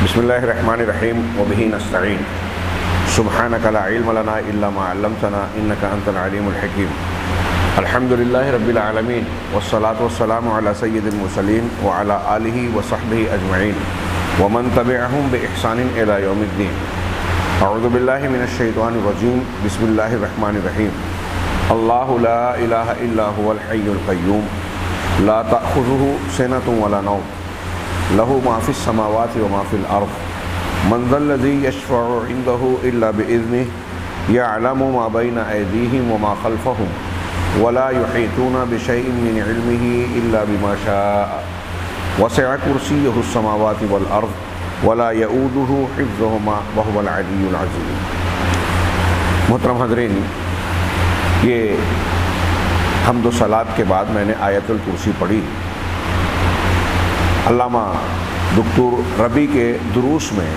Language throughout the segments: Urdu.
بسم اللہ الرحمن الرحیم وبہ نستعین سبحانک لا علم لنا الا ما علمتنا انک انت العلیم الحکیم الحمد للہ رب العالمین والصلاة والسلام علی سید المرسلین وعلی آلہ وصحبہ اجمعین ومن تبعہم بإحسان الی یوم الدین اعوذ باللہ من الشیطان الرجیم بسم اللہ الرحمن الرحیم اللہ لا الہ الا هو الحی القیوم لا تأخذہ سنۃ ولا نوم له ما في السماوات وما في الأرض من ذا الذي يشفع عنده إلا بإذنه يعلم ما بين أيديهم وما خلفهم ولا يحيطون بشيء من علمه إلا بما شاء وسع كرسيه السماوات والأرض ولا يؤوده حفظهما وهو العلي العظيم۔ محترم حضرین، یہ حمد و صلات کے بعد میں نے آیت الکرسی پڑھی۔ علامہ دکتور ربی کے دروس میں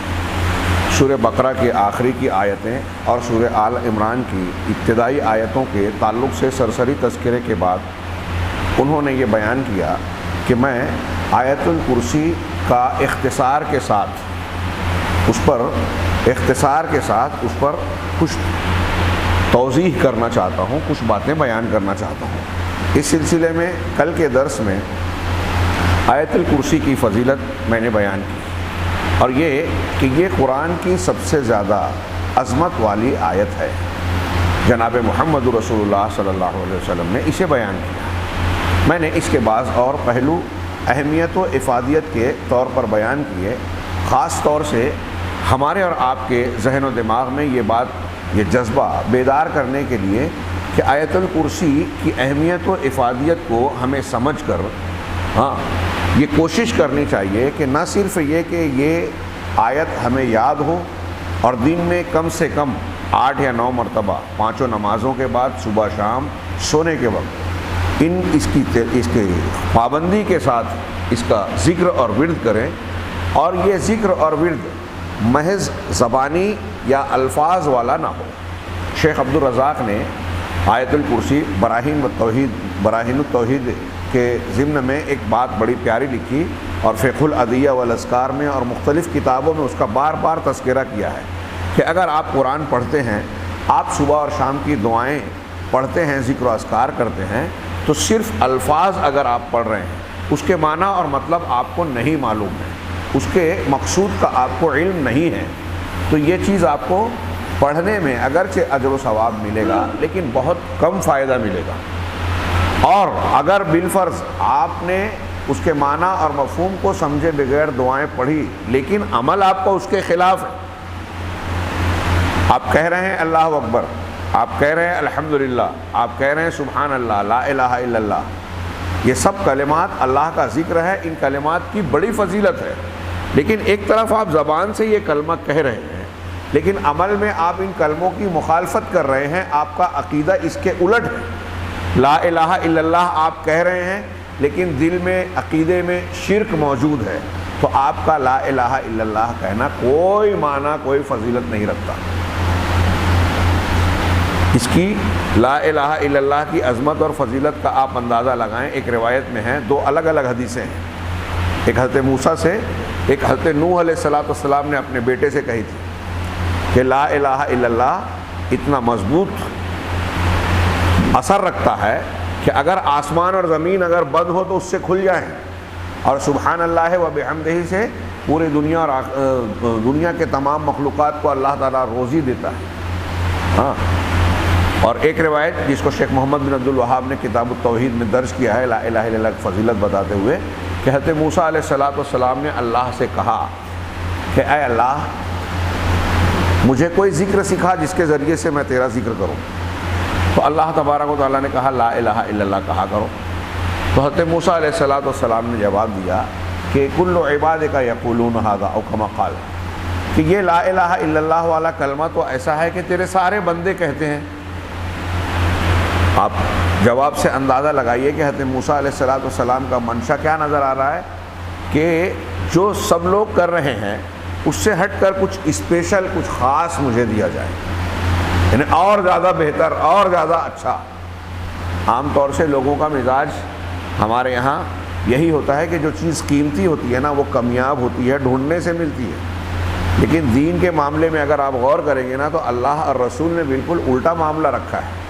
سورہ بقرہ کے آخری کی آیتیں اور سورہ آل عمران کی ابتدائی آیتوں کے تعلق سے سرسری تذکرے کے بعد انہوں نے یہ بیان کیا کہ میں آیت الکرسی کا اختصار کے ساتھ اس پر کچھ توضیح کرنا چاہتا ہوں، کچھ باتیں بیان کرنا چاہتا ہوں۔ اس سلسلے میں کل کے درس میں آیت الکرسی کی فضیلت میں نے بیان کی اور یہ کہ یہ قرآن کی سب سے زیادہ عظمت والی آیت ہے۔ جناب محمد رسول اللہ صلی اللہ علیہ وسلم نے اسے بیان کیا۔ میں نے اس کے بعض اور پہلو اہمیت و افادیت کے طور پر بیان کیے، خاص طور سے ہمارے اور آپ کے ذہن و دماغ میں یہ جذبہ بیدار کرنے کے لیے کہ آیت الکرسی کی اہمیت و افادیت کو ہمیں سمجھ کر یہ کوشش کرنی چاہیے کہ نہ صرف یہ کہ یہ آیت ہمیں یاد ہو اور دن میں کم سے کم 8 یا 9 مرتبہ 5 نمازوں کے بعد صبح شام سونے کے وقت اس کی پابندی کے ساتھ اس کا ذکر اور ورد کریں، اور یہ ذکر اور ورد محض زبانی یا الفاظ والا نہ ہو۔ شیخ عبدالرزاق نے آیت الکرسی براہین التوحید کے ضمن میں ایک بات بڑی پیاری لکھی اور فقہ الادعیہ والاذکار میں اور مختلف کتابوں میں اس کا بار بار تذکرہ کیا ہے کہ اگر آپ قرآن پڑھتے ہیں، آپ صبح اور شام کی دعائیں پڑھتے ہیں، ذکر و اذکار کرتے ہیں، تو صرف الفاظ اگر آپ پڑھ رہے ہیں، اس کے معنی اور مطلب آپ کو نہیں معلوم ہے، اس کے مقصود کا آپ کو علم نہیں ہے، تو یہ چیز آپ کو پڑھنے میں اگرچہ اجر و ثواب ملے گا لیکن بہت کم فائدہ ملے گا۔ اور اگر بالفرض آپ نے اس کے معنی اور مفہوم کو سمجھے بغیر دعائیں پڑھی لیکن عمل آپ کا اس کے خلاف ہے، آپ کہہ رہے ہیں اللہ اکبر، آپ کہہ رہے ہیں الحمدللہ، آپ کہہ رہے ہیں سبحان اللہ، لا الہ الا اللہ، یہ سب کلمات اللہ کا ذکر ہے، ان کلمات کی بڑی فضیلت ہے، لیکن ایک طرف آپ زبان سے یہ کلمہ کہہ رہے ہیں لیکن عمل میں آپ ان کلموں کی مخالفت کر رہے ہیں، آپ کا عقیدہ اس کے الٹ ہے۔ لا الہ الا اللہ آپ کہہ رہے ہیں لیکن دل میں عقیدے میں شرک موجود ہے، تو آپ کا لا الہ الا اللہ کہنا کوئی معنی، کوئی فضیلت نہیں رکھتا۔ اس کی لا الہ الا اللہ کی عظمت اور فضیلت کا آپ اندازہ لگائیں۔ ایک روایت میں ہیں، 2 الگ الگ حدیثیں ہیں، ایک حضرت موسیٰ سے، ایک حضرت نوح علیہ السلام نے اپنے بیٹے سے کہی تھی کہ لا الہ الا اللہ اتنا مضبوط اثر رکھتا ہے کہ اگر آسمان اور زمین اگر بند ہو تو اس سے کھل جائیں، اور سبحان اللہ و بحمدہ سے پوری دنیا اور دنیا کے تمام مخلوقات کو اللہ تعالیٰ روزی دیتا ہے۔ اور ایک روایت جس کو شیخ محمد بن عبد الوہاب نے کتاب التوحید میں درج کیا ہے لا الہ الا اللہ کی فضیلت بتاتے ہوئے، کہ حضرت موسیٰ علیہ السلام نے اللہ سے کہا کہ اے اللہ، مجھے کوئی ذکر سکھا جس کے ذریعے سے میں تیرا ذکر کروں۔ تو اللہ تبارک و تعالیٰ نے کہا لا الہ الا اللہ کہا کرو۔ تو حضرت موسیٰ علیہ السلام نے جواب دیا کہ کل عبادک یقولون ھذا او کما قال، کہ یہ لا الہ الا اللہ والا کلمہ تو ایسا ہے کہ تیرے سارے بندے کہتے ہیں۔ آپ جواب سے اندازہ لگائیے کہ حضرت موسیٰ علیہ السلام کا منشا کیا نظر آ رہا ہے کہ جو سب لوگ کر رہے ہیں اس سے ہٹ کر کچھ اسپیشل، کچھ خاص مجھے دیا جائے، یعنی اور زیادہ بہتر، اور زیادہ اچھا۔ عام طور سے لوگوں کا مزاج ہمارے یہاں یہی ہوتا ہے کہ جو چیز قیمتی ہوتی ہے نا وہ کمیاب ہوتی ہے، ڈھونڈنے سے ملتی ہے۔ لیکن دین کے معاملے میں اگر آپ غور کریں گے نا تو اللہ اور رسول نے بالکل الٹا معاملہ رکھا ہے.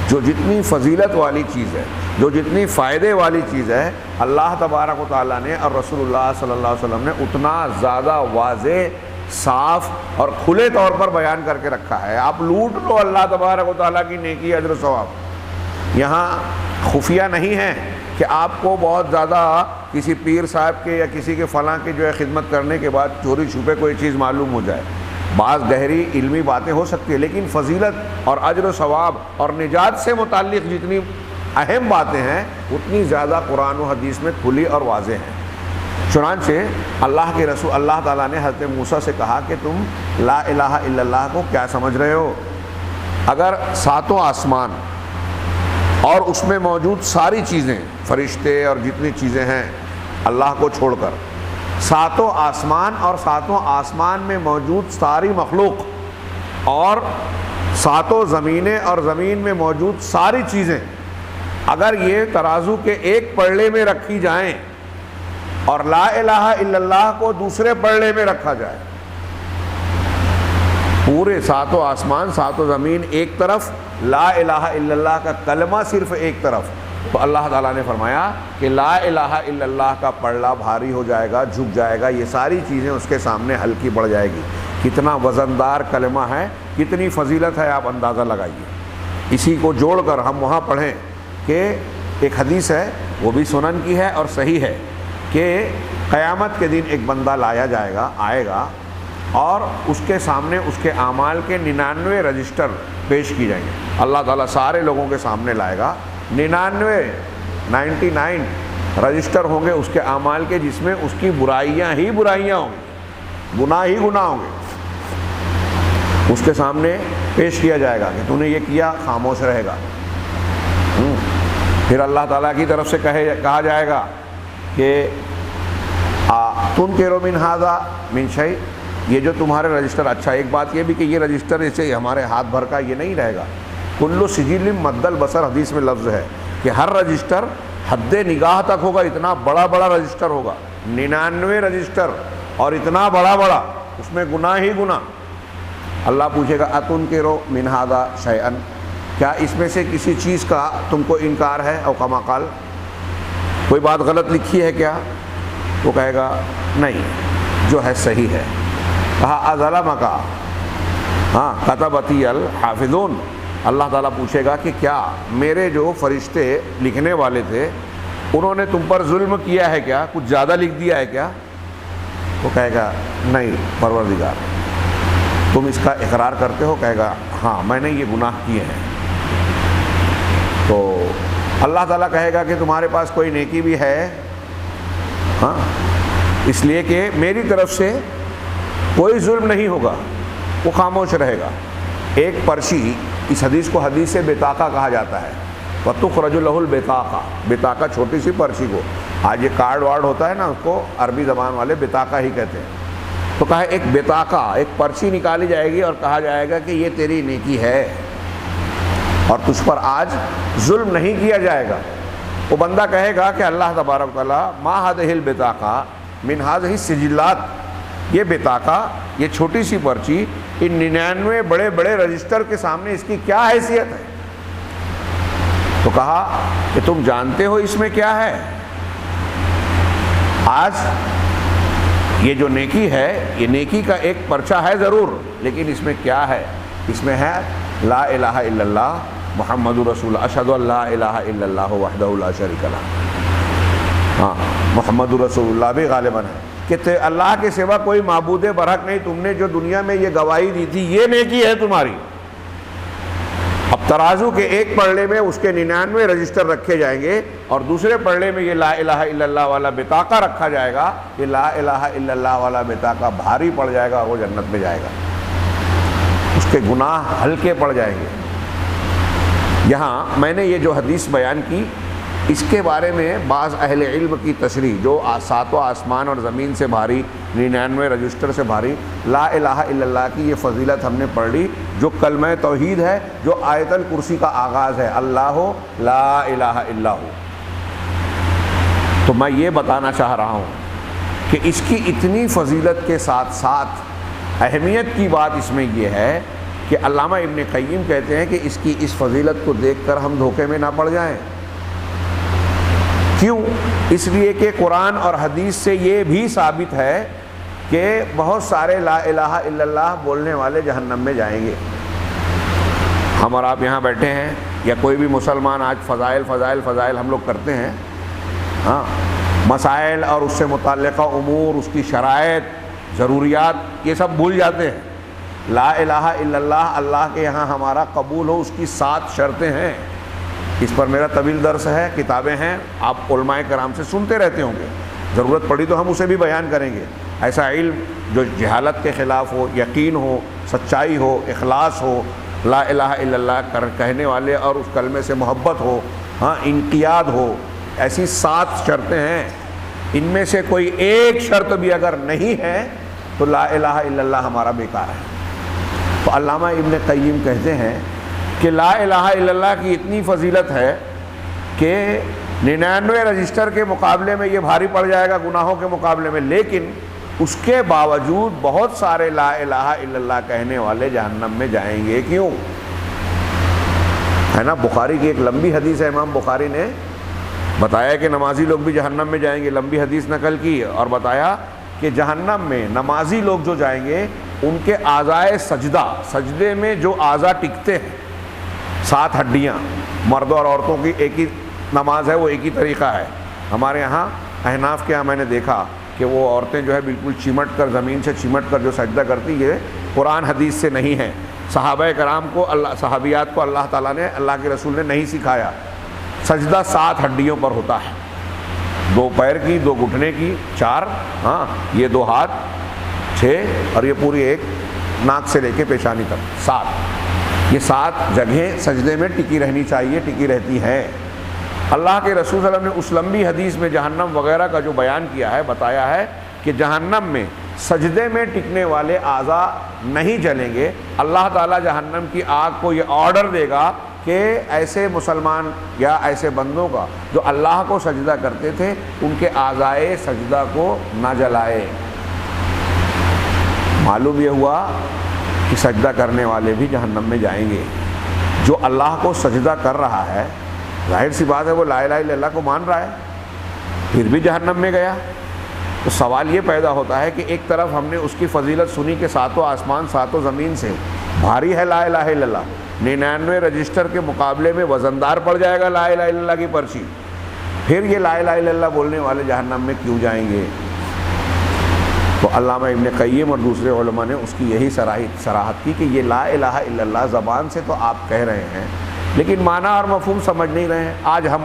جو جتنی فضیلت والی چیز ہے، جو جتنی فائدے والی چیز ہے، اللہ تبارک و تعالیٰ نے اور رسول اللہ صلی اللہ علیہ وسلم نے اتنا زیادہ واضح، صاف اور کھلے طور پر بیان کر کے رکھا ہے. آپ لوٹ لو اللہ تبارک و تعالیٰ کی نیکی، اجر و ثواب. یہاں خفیہ نہیں ہے کہ آپ کو بہت زیادہ کسی پیر صاحب کے یا کسی کے فلاں کے جو ہے خدمت کرنے کے بعد چوری چھپے کوئی چیز معلوم ہو جائے. بعض گہری علمی باتیں ہو سکتی ہیں، لیکن فضیلت اور اجر و ثواب اور نجات سے متعلق جتنی اہم باتیں ہیں اتنی زیادہ قرآن و حدیث میں کھلی اور واضح ہیں. چنانچہ اللہ کے رسول اللہ تعالیٰ نے حضرت موسیٰ سے کہا کہ تم لا الہ الا اللہ کو کیا سمجھ رہے ہو؟ اگر ساتوں آسمان اور اس میں موجود ساری چیزیں، فرشتے اور جتنی چیزیں ہیں اللہ کو چھوڑ کر، ساتوں آسمان اور ساتوں آسمان میں موجود ساری مخلوق اور ساتوں زمینیں اور زمین میں موجود ساری چیزیں اگر یہ ترازو کے ایک پلڑے میں رکھی جائیں اور لا الہ الا اللہ کو دوسرے پلڑے میں رکھا جائے، پورے ساتوں آسمان ساتوں زمین ایک طرف، لا الہ الا اللہ کا کلمہ صرف ایک طرف، تو اللہ تعالیٰ نے فرمایا کہ لا الہ الا اللہ کا پلڑا بھاری ہو جائے گا، جھک جائے گا، یہ ساری چیزیں اس کے سامنے ہلکی پڑ جائے گی. کتنا وزندار کلمہ ہے، کتنی فضیلت ہے، آپ اندازہ لگائیے. اسی کو جوڑ کر ہم وہاں پڑھیں کہ ایک حدیث ہے، وہ بھی سنن کی ہے اور صحیح ہے، کہ قیامت کے دن ایک بندہ لایا جائے گا، آئے گا، اور اس کے سامنے اس کے اعمال کے 99 رجسٹر پیش کی جائیں گے. اللہ تعالیٰ سارے لوگوں کے سامنے لائے گا. 99 رجسٹر ہوں گے اس کے اعمال کے، جس میں اس کی برائیاں ہی برائیاں ہوں گی، گناہ ہی گناہ ہوں گے. اس کے سامنے پیش کیا جائے گا کہ تو نے یہ کیا، خاموش رہے گا. پھر اللہ تعالیٰ کی طرف سے کہا جائے گا کہ تنکروا من ھذا من شیء، یہ جو تمہارے رجسٹر، اچھا ایک بات یہ بھی کہ یہ رجسٹر ایسے ہمارے ہاتھ بھر کا یہ نہیں رہے گا. کل سجل مد البصر حدیث میں لفظ ہے کہ ہر رجسٹر حد نگاہ تک ہوگا، اتنا بڑا بڑا رجسٹر ہوگا، 99 رجسٹر اور اتنا بڑا بڑا، اس میں گناہ ہی گناہ. اللہ پوچھے گا اتنکروا من ھذا شیئا، کیا اس میں سے کسی چیز کا تم کو انکار ہے؟ او کما قال، کوئی بات غلط لکھی ہے کیا؟ وہ کہے گا نہیں، جو ہے صحیح ہے. کہا اظلمک کتبتی الحافظون، اللہ تعالیٰ پوچھے گا کہ کیا میرے جو فرشتے لکھنے والے تھے انہوں نے تم پر ظلم کیا ہے کیا، کچھ زیادہ لکھ دیا ہے کیا؟ وہ کہے گا نہیں پروردگار. تم اس کا اقرار کرتے ہو؟ کہے گا ہاں میں نے یہ گناہ کیے ہیں. تو اللہ تعالیٰ کہے گا کہ تمہارے پاس کوئی نیکی بھی ہے؟ ہاں، اس لیے کہ میری طرف سے کوئی ظلم نہیں ہوگا. وہ خاموش رہے گا. ایک پرچی، اس حدیث کو حدیث بطاقہ کہا جاتا ہے. وَتُخْرَجُ لَهُ الْبِطَاقَةُ، بطاقہ چھوٹی سی پرچی کو، آج یہ کارڈ وارڈ ہوتا ہے نا، اس کو عربی زبان والے بطاقہ ہی کہتے ہیں. تو کہا ایک بطاقہ، ایک پرچی نکالی جائے گی اور کہا جائے گا کہ یہ تیری نیکی ہے اور تجھ پر آج ظلم نہیں کیا جائے گا. وہ بندہ کہے گا کہ اللہ تبارک تعالیٰ ما هذه البطاقہ من هذه السجلات، یہ بطاقہ، یہ چھوٹی سی پرچی ان 99 بڑے بڑے رجسٹر کے سامنے اس کی کیا حیثیت ہے؟ تو کہا کہ تم جانتے ہو اس میں کیا ہے؟ آج یہ جو نیکی ہے، یہ نیکی کا ایک پرچہ ہے ضرور، لیکن اس میں کیا ہے؟ اس میں ہے لا الہ الا اللہ محمد رسول، اشہد ان لا الہ الا اللہ وحدہ لا شریک لہ. ہاں، محمد رسول اللہ بھی غالباً ہے کہ اللہ کے سوا کوئی معبود برحق نہیں. تم نے جو دنیا میں یہ گواہی دی تھی، یہ نیکی ہے تمہاری. اب ترازو کے ایک پلڑے میں اس کے 99 رجسٹر رکھے جائیں گے اور دوسرے پلڑے میں یہ لا الہ الا اللہ والا بطاقہ رکھا جائے گا. یہ لا الہ الا اللہ والا بطاقہ بھاری پڑ جائے گا اور وہ جنت میں جائے گا. اس کے گناہ ہلکے پڑ جائیں گے. یہاں میں نے یہ جو حدیث بیان کی، اس کے بارے میں بعض اہل علم کی تشریح، جو ساتوں آسمان اور زمین سے بھاری، 99 رجسٹر سے بھاری لا الہ الا اللہ کی یہ فضیلت ہم نے پڑھ لی، جو کلمہ توحید ہے، جو آیت الکرسی کا آغاز ہے، اللہ لا الہ الا ہو. تو میں یہ بتانا چاہ رہا ہوں کہ اس کی اتنی فضیلت کے ساتھ ساتھ اہمیت کی بات اس میں یہ ہے کہ علامہ ابن قیم کہتے ہیں کہ اس کی اس فضیلت کو دیکھ کر ہم دھوکے میں نہ پڑ جائیں۔ کیوں؟ اس لیے کہ قرآن اور حدیث سے یہ بھی ثابت ہے کہ بہت سارے لا الہ الا اللہ بولنے والے جہنم میں جائیں گے۔ ہم اور آپ یہاں بیٹھے ہیں یا کوئی بھی مسلمان آج فضائل ہم لوگ کرتے ہیں، ہاں، مسائل اور اس سے متعلقہ امور، اس کی شرائط، ضروریات، یہ سب بھول جاتے ہیں۔ لا الہ الا اللہ اللہ کے یہاں ہمارا قبول ہو، اس کی 7 شرطیں ہیں۔ اس پر میرا طویل درس ہے، کتابیں ہیں، آپ علماء کرام سے سنتے رہتے ہوں گے، ضرورت پڑی تو ہم اسے بھی بیان کریں گے۔ ایسا علم جو جہالت کے خلاف ہو، یقین ہو، سچائی ہو، اخلاص ہو، لا الہ الا اللہ کہنے والے اور اس کلمے سے محبت ہو، ہاں، انقیاد ہو، ایسی 7 شرطیں ہیں۔ ان میں سے کوئی ایک شرط بھی اگر نہیں ہے تو لا الہ الا اللہ ہمارا بیکار ہے۔ تو علامہ ابن قیم کہتے ہیں کہ لا الہ الا اللہ کی اتنی فضیلت ہے کہ 99 رجسٹر کے مقابلے میں یہ بھاری پڑ جائے گا گناہوں کے مقابلے میں، لیکن اس کے باوجود بہت سارے لا الہ الا اللہ کہنے والے جہنم میں جائیں گے۔ کیوں؟ ہے نا، بخاری کی ایک لمبی حدیث ہے، امام بخاری نے بتایا کہ نمازی لوگ بھی جہنم میں جائیں گے، لمبی حدیث نقل کی اور بتایا کہ جہنم میں نمازی لوگ جو جائیں گے ان کے اعضائے سجدے میں جو اعضاء ٹکتے ہیں، 7 ہڈیاں، مردوں اور عورتوں کی ایک ہی نماز ہے، وہ ایک ہی طریقہ ہے۔ ہمارے یہاں احناف کے یہاں میں نے دیکھا کہ وہ عورتیں جو ہے بالکل چمٹ کر، زمین سے چمٹ کر جو سجدہ کرتی ہے، قرآن حدیث سے نہیں ہے۔ صحابہ کرام کو، صحابیات کو اللہ تعالیٰ نے، اللہ کے رسول نے نہیں سکھایا۔ سجدہ 7 ہڈیوں پر ہوتا ہے، 2 پیر کی، 2 گھٹنے کی، 4، ہاں، یہ 2 ہاتھ، 6، اور یہ پوری ایک ناک سے لے کے پیشانی تک 7۔ یہ 7 جگہیں سجدے میں ٹکی رہنی چاہیے، ٹکی رہتی ہیں۔ اللہ کے رسول صلی اللہ علیہ وسلم نے اس لمبی حدیث میں جہنم وغیرہ کا جو بیان کیا ہے، بتایا ہے کہ جہنم میں سجدے میں ٹکنے والے اعضاء نہیں جلیں گے۔ اللہ تعالیٰ جہنم کی آگ کو یہ آرڈر دے گا کہ ایسے مسلمان یا ایسے بندوں کا جو اللہ کو سجدہ کرتے تھے، ان کے اعضائے سجدہ کو نہ جلائے۔ معلوم یہ ہوا کہ سجدہ کرنے والے بھی جہنم میں جائیں گے۔ جو اللہ کو سجدہ کر رہا ہے، ظاہر سی بات ہے وہ لا الہ الا اللہ کو مان رہا ہے، پھر بھی جہنم میں گیا۔ تو سوال یہ پیدا ہوتا ہے کہ ایک طرف ہم نے اس کی فضیلت سنی کہ 7 آسمان 7 زمین سے بھاری ہے لا الہ الا اللہ، 99 رجسٹر کے مقابلے میں وزندار پڑ جائے گا لا الہ الا اللہ کی پرچی، پھر یہ لا الہ الا اللہ بولنے والے جہنم میں کیوں جائیں گے؟ تو علامہ ابن قیم اور دوسرے علماء نے اس کی یہی صراحت کی کہ یہ لا الہ الا اللہ زبان سے تو آپ کہہ رہے ہیں، لیکن معنی اور مفہوم سمجھ نہیں رہے ہیں۔ آج ہم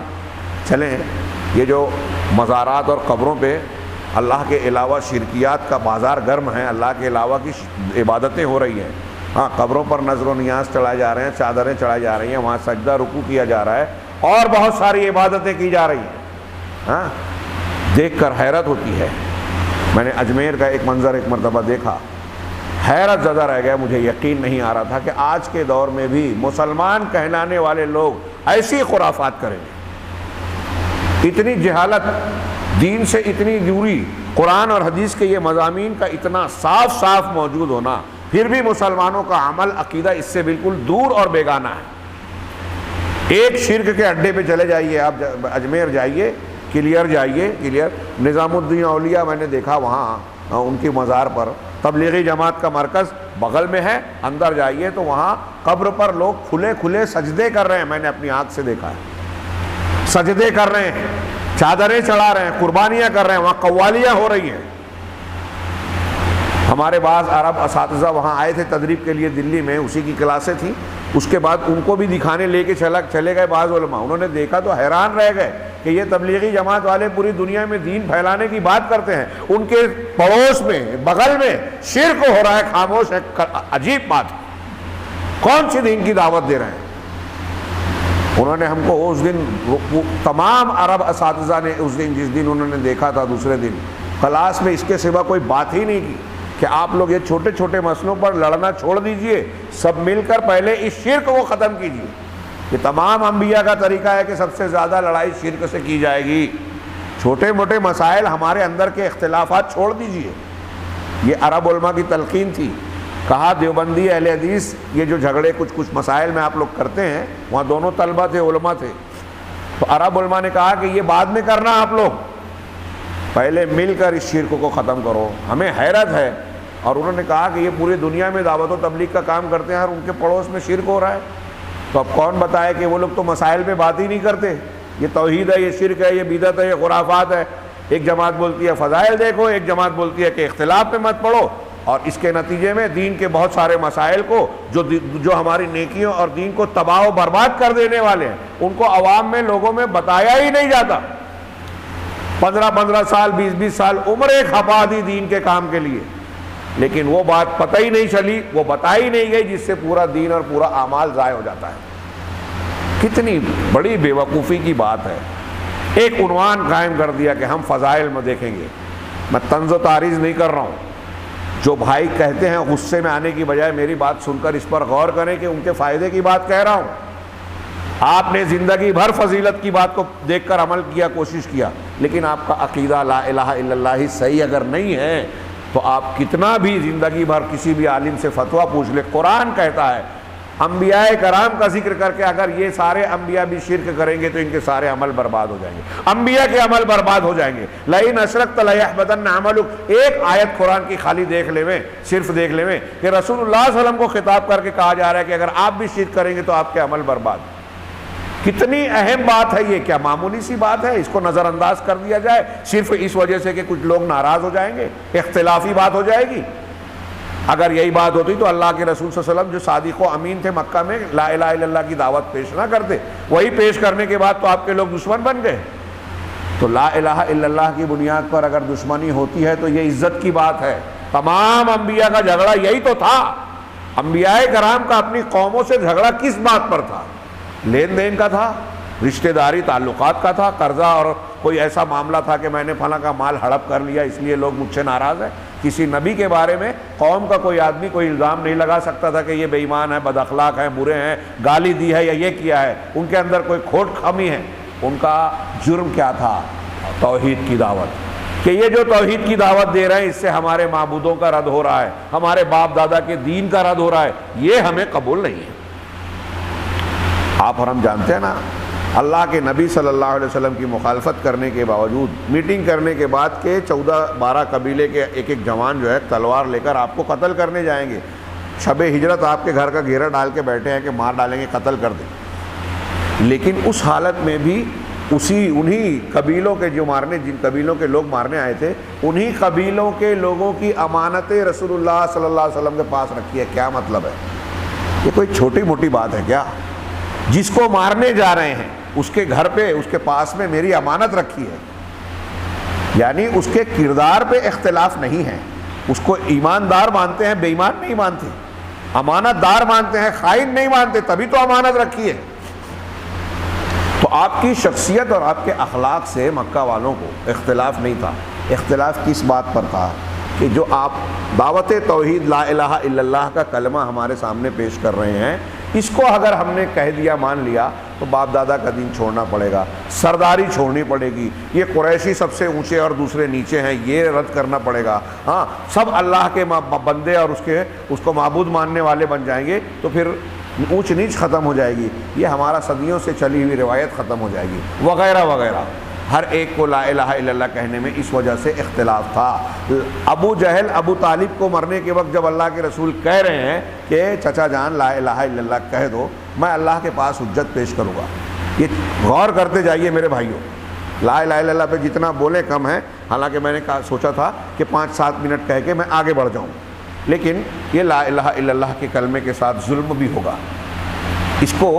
چلیں، یہ جو مزارات اور قبروں پہ اللہ کے علاوہ شرکیات کا بازار گرم ہے، اللہ کے علاوہ کی عبادتیں ہو رہی ہیں، ہاں، قبروں پر نذر و نیاز چڑھائے جا رہے ہیں، چادریں چڑھائی جا رہی ہیں، وہاں سجدہ رکوع کیا جا رہا ہے، اور بہت ساری عبادتیں کی جا رہی ہیں، ہاں، دیکھ کر حیرت ہوتی ہے۔ میں نے اجمیر کا ایک منظر ایک مرتبہ دیکھا، حیرت زدہ رہ گیا، مجھے یقین نہیں آ رہا تھا کہ آج کے دور میں بھی مسلمان کہلانے والے لوگ ایسی خرافات کریں گے۔ اتنی جہالت، دین سے اتنی دوری، قرآن اور حدیث کے یہ مضامین کا اتنا صاف صاف موجود ہونا، پھر بھی مسلمانوں کا عمل، عقیدہ اس سے بالکل دور اور بیگانہ ہے۔ ایک شرک کے اڈے پہ چلے جائیے، آپ اجمیر جائیے، کلیئر جائیے، کلیئر نظام الدین اولیاء میں نے دیکھا، وہاں ان کی مزار پر تبلیغی جماعت کا مرکز بغل میں ہے، اندر جائیے تو وہاں قبر پر لوگ کھلے کھلے سجدے کر رہے ہیں، میں نے اپنی آنکھ سے دیکھا ہے، سجدے کر رہے ہیں، چادریں چڑھا رہے ہیں، قربانیاں کر رہے ہیں، وہاں قوالیاں ہو رہی ہیں۔ ہمارے بعض عرب اساتذہ وہاں آئے تھے تدریب کے لیے دلی میں، اسی کی کلاسیں تھیں، اس کے بعد ان کو بھی دکھانے لے کے چلے گئے بعض علماء، انہوں نے دیکھا تو حیران رہ گئے کہ یہ تبلیغی جماعت والے پوری دنیا میں دین پھیلانے کی بات کرتے ہیں، ان کے پڑوس میں، بغل میں شرک ہو رہا ہے، خاموش ہے، عجیب بات ہے، کون سی دین کی دعوت دے رہے ہیں؟ انہوں نے ہم کو اس دن، تمام عرب اساتذہ نے اس دن، جس دن انہوں نے دیکھا تھا، دوسرے دن کلاس میں اس کے سوا کوئی بات ہی نہیں کی کہ آپ لوگ یہ چھوٹے چھوٹے مسئلوں پر لڑنا چھوڑ دیجئے، سب مل کر پہلے اس شرک کو ختم کیجئے۔ یہ تمام انبیاء کا طریقہ ہے کہ سب سے زیادہ لڑائی شرک سے کی جائے گی، چھوٹے موٹے مسائل، ہمارے اندر کے اختلافات چھوڑ دیجئے۔ یہ عرب علماء کی تلقین تھی۔ کہا دیوبندی اہل حدیث یہ جو جھگڑے کچھ مسائل میں آپ لوگ کرتے ہیں، وہاں دونوں طلبہ تھے، علماء تھے، تو عرب علماء نے کہا کہ یہ بعد میں کرنا، آپ لوگ پہلے مل کر اس شرک کو ختم کرو۔ ہمیں حیرت ہے، اور انہوں نے کہا کہ یہ پوری دنیا میں دعوت و تبلیغ کا کام کرتے ہیں اور ان کے پڑوس میں شرک ہو رہا ہے، تو اب کون بتائے کہ وہ لوگ تو مسائل پہ بات ہی نہیں کرتے، یہ توحید ہے، یہ شرک ہے، یہ بدعت ہے، یہ خرافات ہے۔ ایک جماعت بولتی ہے فضائل دیکھو، ایک جماعت بولتی ہے کہ اختلاف پہ مت پڑھو، اور اس کے نتیجے میں دین کے بہت سارے مسائل کو جو ہماری نیکیوں اور دین کو تباہ و برباد کر دینے والے ہیں، ان کو عوام میں، لوگوں میں بتایا ہی نہیں جاتا۔ 15 سال، 20 سال عمریں کھپا دی دین کے کام کے لیے، لیکن وہ بات پتہ ہی نہیں چلی، وہ بتائی نہیں گئی، جس سے پورا دین اور پورا اعمال ضائع ہو جاتا ہے۔ کتنی بڑی بے وقوفی کی بات ہے۔ ایک عنوان قائم کر دیا کہ ہم فضائل میں دیکھیں گے۔ میں طنز و تعریض نہیں کر رہا ہوں، جو بھائی کہتے ہیں غصے میں آنے کی بجائے میری بات سن کر اس پر غور کریں کہ ان کے فائدے کی بات کہہ رہا ہوں۔ آپ نے زندگی بھر فضیلت کی بات کو دیکھ کر عمل کیا، کوشش کیا، لیکن آپ کا عقیدہ لا الہ الا اللہ ہی صحیح اگر نہیں ہے تو آپ کتنا بھی زندگی بھر کسی بھی عالم سے فتویٰ پوچھ لے، قرآن کہتا ہے انبیاء کرام کا ذکر کر کے اگر یہ سارے انبیاء بھی شرک کریں گے تو ان کے سارے عمل برباد ہو جائیں گے، انبیاء کے عمل برباد ہو جائیں گے۔ لئن اشرکت لیحبطن عملک، ایک آیت قرآن کی خالی دیکھ لیں، صرف دیکھ لیں کہ رسول اللہ صلی اللہ علیہ وسلم کو خطاب کر کے کہا جا رہا ہے کہ اگر آپ بھی شرک کریں گے تو آپ کے عمل برباد۔ کتنی اہم بات ہے یہ، کیا معمولی سی بات ہے؟ اس کو نظر انداز کر دیا جائے صرف اس وجہ سے کہ کچھ لوگ ناراض ہو جائیں گے، اختلافی بات ہو جائے گی۔ اگر یہی بات ہوتی تو اللہ کے رسول صلی اللہ علیہ وسلم جو صادق و امین تھے مکہ میں، لا الہ الا اللہ کی دعوت پیش نہ کرتے، وہی پیش کرنے کے بعد تو آپ کے لوگ دشمن بن گئے۔ تو لا الہ الا اللہ کی بنیاد پر اگر دشمنی ہوتی ہے تو یہ عزت کی بات ہے۔ تمام انبیاء کا جھگڑا یہی تو تھا۔ انبیاء کرام کا اپنی قوموں سے جھگڑا کس بات پر تھا؟ لین دین کا تھا، رشتہ داری تعلقات کا تھا، قرضہ اور کوئی ایسا معاملہ تھا کہ میں نے فلاں کا مال ہڑپ کر لیا اس لیے لوگ مجھ سے ناراض ہیں۔ کسی نبی کے بارے میں قوم کا کوئی آدمی کوئی الزام نہیں لگا سکتا تھا کہ یہ بے ایمان ہے، بد اخلاق ہیں، برے ہیں، گالی دی ہے یا یہ کیا ہے، ان کے اندر کوئی کھوٹ خامی ہے۔ ان کا جرم کیا تھا؟ توحید کی دعوت، کہ یہ جو توحید کی دعوت دے رہے ہیں اس سے ہمارے معبودوں کا رد ہو رہا ہے، ہمارے باپ دادا کے دین کا رد ہو رہا ہے، یہ ہمیں قبول نہیں ہے۔ آپ اور ہم جانتے ہیں نا، اللہ کے نبی صلی اللہ علیہ وسلم کی مخالفت کرنے کے باوجود، میٹنگ کرنے کے بعد کہ 14-12 قبیلے کے ایک جوان جو ہے تلوار لے کر آپ کو قتل کرنے جائیں گے، شب ہجرت آپ کے گھر کا گھیرا ڈال کے بیٹھے ہیں کہ مار ڈالیں گے، قتل کر دیں، لیکن اس حالت میں بھی انہی قبیلوں کے جن قبیلوں کے لوگ مارنے آئے تھے، انہی قبیلوں کے لوگوں کی امانتیں رسول اللہ صلی اللہ علیہ وسلم کے پاس رکھی ہے۔ کیا مطلب ہے؟ یہ کوئی چھوٹی موٹی بات ہے کیا؟ جس کو مارنے جا رہے ہیں اس کے گھر پہ، اس کے پاس میں میری امانت رکھی ہے، یعنی اس کے کردار پہ اختلاف نہیں ہے، اس کو ایماندار مانتے ہیں، بے ایمان نہیں مانتے، امانت دار مانتے ہیں، خائن نہیں مانتے، تبھی تو امانت رکھی ہے۔ تو آپ کی شخصیت اور آپ کے اخلاق سے مکہ والوں کو اختلاف نہیں تھا۔ اختلاف کس بات پر تھا؟ کہ جو آپ دعوت توحید لا الہ الا اللہ کا کلمہ ہمارے سامنے پیش کر رہے ہیں، اس کو اگر ہم نے کہہ دیا، مان لیا، تو باپ دادا کا دین چھوڑنا پڑے گا، سرداری چھوڑنی پڑے گی، یہ قریشی سب سے اونچے اور دوسرے نیچے ہیں یہ رد کرنا پڑے گا، ہاں سب اللہ کے بندے اور اس کو معبود ماننے والے بن جائیں گے، تو پھر اونچ نیچ ختم ہو جائے گی، یہ ہمارا صدیوں سے چلی ہوئی روایت ختم ہو جائے گی، وغیرہ وغیرہ۔ ہر ایک کو لا الہ الا اللہ کہنے میں اس وجہ سے اختلاف تھا۔ ابو جہل ابو طالب کو مرنے کے وقت جب اللہ کے رسول کہہ رہے ہیں کہ چچا جان لا الہ الا اللہ کہہ دو، میں اللہ کے پاس حجت پیش کروں گا، یہ غور کرتے جائیے میرے بھائیوں، لا الہ الا اللہ پہ جتنا بولے کم ہے، حالانکہ میں نے سوچا تھا کہ 5-7 منٹ کہہ کے میں آگے بڑھ جاؤں، لیکن یہ لا الہ الا اللہ کے کلمے کے ساتھ ظلم بھی ہوگا۔ اس کو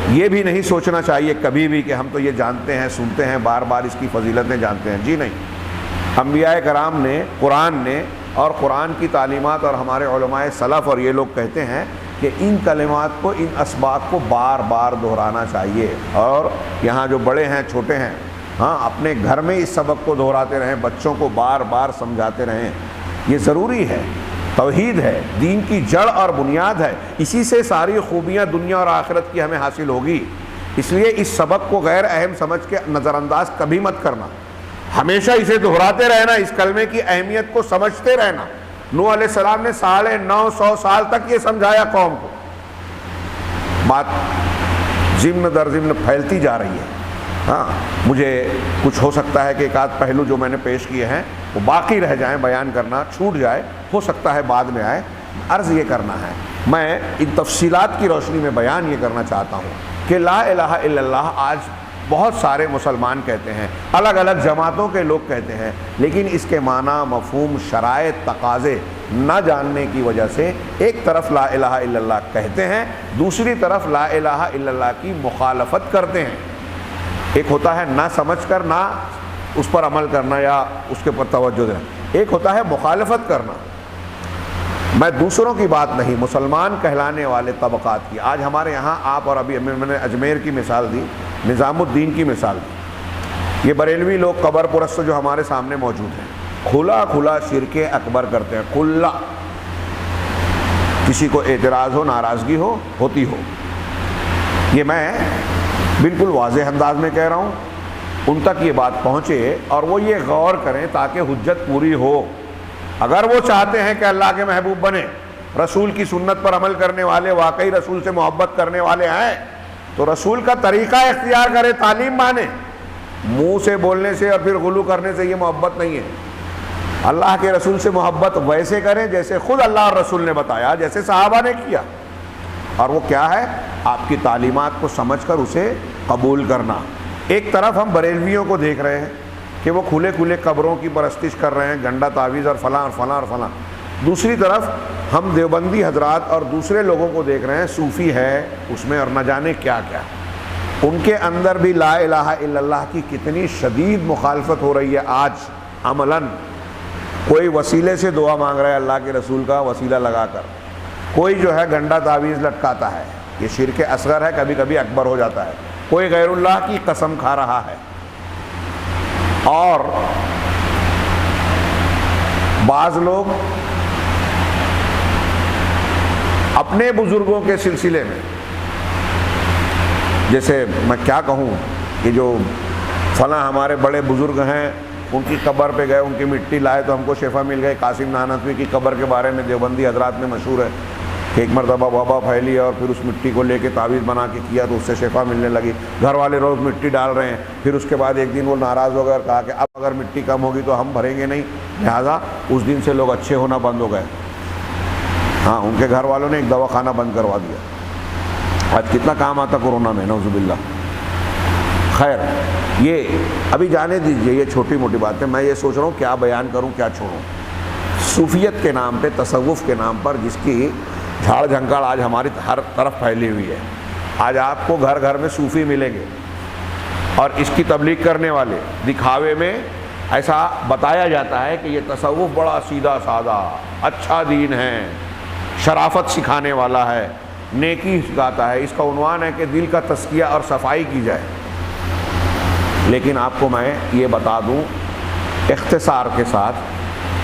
یہ بھی نہیں سوچنا چاہیے کبھی بھی کہ ہم تو یہ جانتے ہیں، سنتے ہیں، بار بار اس کی فضیلتیں جانتے ہیں، جی نہیں۔ انبیاء کرام نے، قرآن نے اور قرآن کی تعلیمات اور ہمارے علماء سلف اور یہ لوگ کہتے ہیں کہ ان کلمات کو، ان اسباق کو بار بار دہرانا چاہیے، اور یہاں جو بڑے ہیں چھوٹے ہیں، ہاں اپنے گھر میں اس سبق کو دہراتے رہیں، بچوں کو بار بار سمجھاتے رہیں، یہ ضروری ہے۔ توحید ہے، دین کی جڑ اور بنیاد ہے، اسی سے ساری خوبیاں دنیا اور آخرت کی ہمیں حاصل ہوگی، اس لیے اس سبق کو غیر اہم سمجھ کے نظر انداز کبھی مت کرنا، ہمیشہ اسے دہراتے رہنا، اس کلمے کی اہمیت کو سمجھتے رہنا، نوح علیہ السلام نے 950 سال تک یہ سمجھایا قوم کو. بات ضمن در ضمن پھیلتی جا رہی ہے. ہاں مجھے کچھ ہو سکتا ہے کہ ایک آدھ پہلو جو میں نے پیش کیے ہیں وہ باقی رہ جائیں، بیان کرنا چھوٹ جائے، ہو سکتا ہے بعد میں آئے. عرض یہ کرنا ہے، میں ان تفصیلات کی روشنی میں بیان یہ کرنا چاہتا ہوں کہ لا الہ الا اللہ آج بہت سارے مسلمان کہتے ہیں، الگ الگ جماعتوں کے لوگ کہتے ہیں، لیکن اس کے معنی، مفہوم، شرائط، تقاضے نہ جاننے کی وجہ سے ایک طرف لا الہ الا اللہ کہتے ہیں، دوسری طرف لا الہ الا اللہ کی مخالفت کرتے ہیں. ایک ہوتا ہے نہ سمجھ کر نہ اس پر عمل کرنا یا اس کے پر توجہ دینا، ایک ہوتا ہے مخالفت کرنا. میں دوسروں کی بات نہیں، مسلمان کہلانے والے طبقات کی. آج ہمارے یہاں آپ اور ابھی میں نے اجمیر کی مثال دی، نظام الدین کی مثال دی. یہ بریلوی لوگ قبر پرست جو ہمارے سامنے موجود ہیں، کھلا کھلا شرک اکبر کرتے ہیں. کھلا، کسی کو اعتراض ہو، ناراضگی ہو، ہوتی ہو، یہ میں بالکل واضح انداز میں کہہ رہا ہوں، ان تک یہ بات پہنچے اور وہ یہ غور کریں تاکہ حجت پوری ہو. اگر وہ چاہتے ہیں کہ اللہ کے محبوب بنے، رسول کی سنت پر عمل کرنے والے، واقعی رسول سے محبت کرنے والے ہیں، تو رسول کا طریقہ اختیار کرے، تعلیم مانے. منہ سے بولنے سے اور پھر غلو کرنے سے یہ محبت نہیں ہے. اللہ کے رسول سے محبت ویسے کریں جیسے خود اللہ اور رسول نے بتایا، جیسے صحابہ نے کیا. اور وہ کیا ہے؟ آپ کی تعلیمات کو سمجھ کر اسے قبول کرنا. ایک طرف ہم بریلویوں کو دیکھ رہے ہیں کہ وہ کھلے کھلے قبروں کی پرستش کر رہے ہیں، گنڈا تعویذ اور فلاں اور فلاں اور فلاں. دوسری طرف ہم دیوبندی حضرات اور دوسرے لوگوں کو دیکھ رہے ہیں، صوفی ہے اس میں اور نہ جانے کیا کیا. ان کے اندر بھی لا الہ الا اللہ کی کتنی شدید مخالفت ہو رہی ہے آج عملاً. کوئی وسیلے سے دعا مانگ رہا ہے اللہ کے رسول کا وسیلہ لگا کر، کوئی جو ہے گنڈا تعویذ لٹکاتا ہے، یہ شرک اصغر ہے، کبھی کبھی اکبر ہو جاتا ہے. کوئی غیر اللہ کی قسم کھا رہا ہے. اور بعض لوگ اپنے بزرگوں کے سلسلے میں، جیسے میں کیا کہوں کہ جو فلاں ہمارے بڑے بزرگ ہیں ان کی قبر پہ گئے، ان کی مٹی لائے تو ہم کو شفا مل گئی. قاسم نانوتوی کی قبر کے بارے میں دیوبندی حضرات میں مشہور ہے کہ ایک مرتبہ وبا پھیلی اور پھر اس مٹی کو لے کے تعویذ بنا کے کیا تو اس سے شفا ملنے لگی. گھر والے روز مٹی ڈال رہے ہیں. پھر اس کے بعد ایک دن وہ ناراض ہو گئے اور کہا کہ اب اگر مٹی کم ہوگی تو ہم بھریں گے نہیں. لہٰذا اس دن سے لوگ اچھے ہونا بند ہو گئے. ہاں، ان کے گھر والوں نے ایک دواخانہ بند کروا دیا. آج کتنا کام آتا کورونا میں، نعوذ باللہ. خیر، یہ ابھی جانے دیجئے، یہ چھوٹی موٹی بات ہے. میں یہ سوچ رہا ہوں کیا بیان کروں کیا چھوڑوں. صوفیت کے نام پہ، تصوف کے نام پر جس کی جھاڑ جھنکاڑ آج ہماری ہر طرف پھیلی ہوئی ہے. آج آپ کو گھر گھر میں صوفی ملیں گے اور اس کی تبلیغ کرنے والے. دکھاوے میں ایسا بتایا جاتا ہے کہ یہ تصوف بڑا سیدھا سادہ اچھا دین ہے، شرافت سکھانے والا ہے، نیکی سکھاتا ہے. اس کا عنوان ہے کہ دل کا تزکیہ اور صفائی کی جائے. لیکن آپ کو میں یہ بتا دوں اختصار کے ساتھ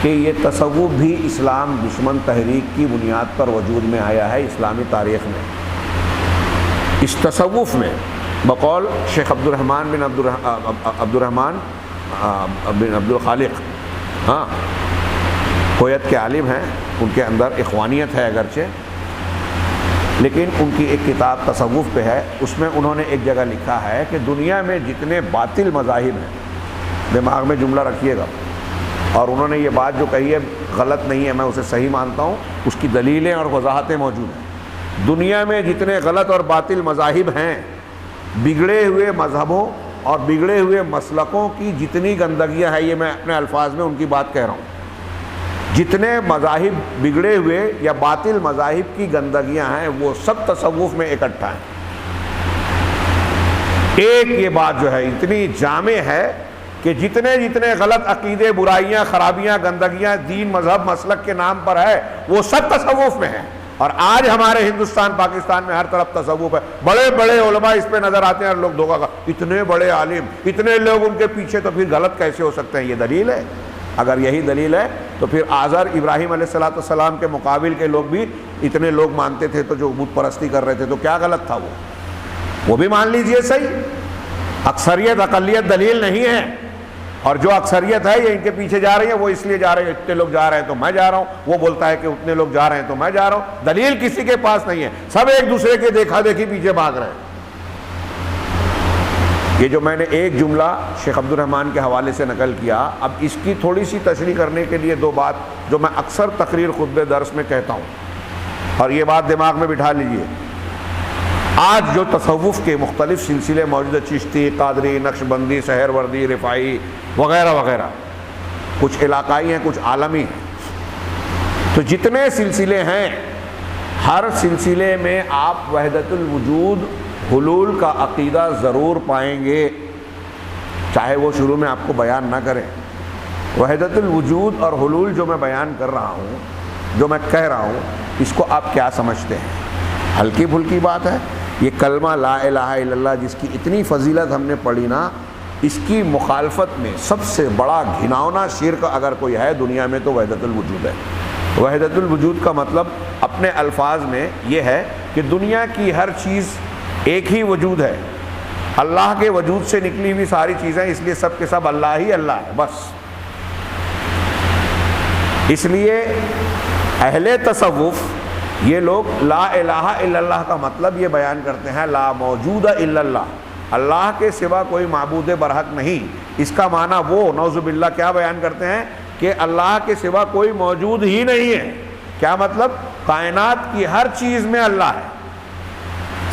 کہ یہ تصوف بھی اسلام دشمن تحریک کی بنیاد پر وجود میں آیا ہے اسلامی تاریخ میں. اس تصوف میں بقول شیخ عبدالرحمن بن عبد الخالق، ہاں کویت کے عالم ہیں، ان کے اندر اخوانیت ہے اگرچہ، لیکن ان کی ایک کتاب تصوف پہ ہے. اس میں انہوں نے ایک جگہ لکھا ہے کہ دنیا میں جتنے باطل مذاہب ہیں، دماغ میں جملہ رکھیے گا، اور انہوں نے یہ بات جو کہی ہے غلط نہیں ہے، میں اسے صحیح مانتا ہوں، اس کی دلیلیں اور وضاحتیں موجود ہیں. دنیا میں جتنے غلط اور باطل مذاہب ہیں، بگڑے ہوئے مذہبوں اور بگڑے ہوئے مسلکوں کی جتنی گندگیاں ہیں، یہ میں اپنے الفاظ میں ان کی بات کہہ رہا ہوں، جتنے مذاہب بگڑے ہوئے یا باطل مذاہب کی گندگیاں ہیں وہ سب تصوف میں اکٹھا ہیں. ایک یہ بات جو ہے اتنی جامع ہے کہ جتنے جتنے غلط عقیدے، برائیاں، خرابیاں، گندگیاں دین، مذہب، مسلک کے نام پر ہے وہ سب تصوف میں ہیں. اور آج ہمارے ہندوستان پاکستان میں ہر طرف تصوف ہے. بڑے بڑے علماء اس پہ نظر آتے ہیں اور لوگ دھوکہ اتنے بڑے عالم، اتنے لوگ ان کے پیچھے، تو پھر غلط کیسے ہو سکتے ہیں؟ یہ دلیل ہے. اگر یہی دلیل ہے تو پھر آزر ابراہیم علیہ السلام کے مقابل کے لوگ بھی اتنے لوگ مانتے تھے تو جو بت پرستی کر رہے تھے تو کیا غلط تھا؟ وہ بھی مان لیجئے صحیح. اکثریت اقلیت دلیل نہیں ہے. اور جو اکثریت ہے یہ ان کے پیچھے جا رہی ہے، وہ اس لیے جا رہے ہیں اتنے لوگ جا رہے ہیں تو میں جا رہا ہوں، وہ بولتا ہے کہ اتنے لوگ جا رہے ہیں تو میں جا رہا ہوں، دلیل کسی کے پاس نہیں ہے، سب ایک دوسرے کے دیکھا دیکھی پیچھے بھاگ رہے ہیں۔ یہ جو میں نے ایک جملہ شیخ عبد الرحمن کے حوالے سے نقل کیا، اب اس کی تھوڑی سی تشریح کرنے کے لیے دو بات جو میں اکثر تقریر خطبے درس میں کہتا ہوں، اور یہ بات دماغ میں بٹھا لیجئے۔ آج جو تصوف کے مختلف سلسلے موجود ہیں، چشتی، قادری، نقشبندی، سہروردی، رفاعی وغیرہ وغیرہ، کچھ علاقائی ہیں کچھ عالمی ہیں، تو جتنے سلسلے ہیں ہر سلسلے میں آپ وحدت الوجود حلول کا عقیدہ ضرور پائیں گے، چاہے وہ شروع میں آپ کو بیان نہ کریں۔ وحدت الوجود اور حلول جو میں بیان کر رہا ہوں، جو میں کہہ رہا ہوں، اس کو آپ کیا سمجھتے ہیں؟ ہلکی پھلکی بات ہے؟ یہ کلمہ لا الہ الا اللہ جس کی اتنی فضیلت ہم نے پڑھی نا، اس کی مخالفت میں سب سے بڑا گھناؤنا شرک اگر کوئی ہے دنیا میں تو وحدت الوجود ہے۔ وحدت الوجود کا مطلب اپنے الفاظ میں یہ ہے کہ دنیا کی ہر چیز ایک ہی وجود ہے، اللہ کے وجود سے نکلی ہوئی ساری چیزیں، اس لیے سب کے سب اللہ ہی اللہ ہے بس۔ اس لیے اہل تصوف یہ لوگ لا الہ الا اللہ کا مطلب یہ بیان کرتے ہیں لا موجود الا اللہ، اللہ کے سوا کوئی معبود برحق نہیں۔ اس کا معنی وہ نعوذ باللہ کیا بیان کرتے ہیں کہ اللہ کے سوا کوئی موجود ہی نہیں ہے۔ کیا مطلب؟ کائنات کی ہر چیز میں اللہ ہے،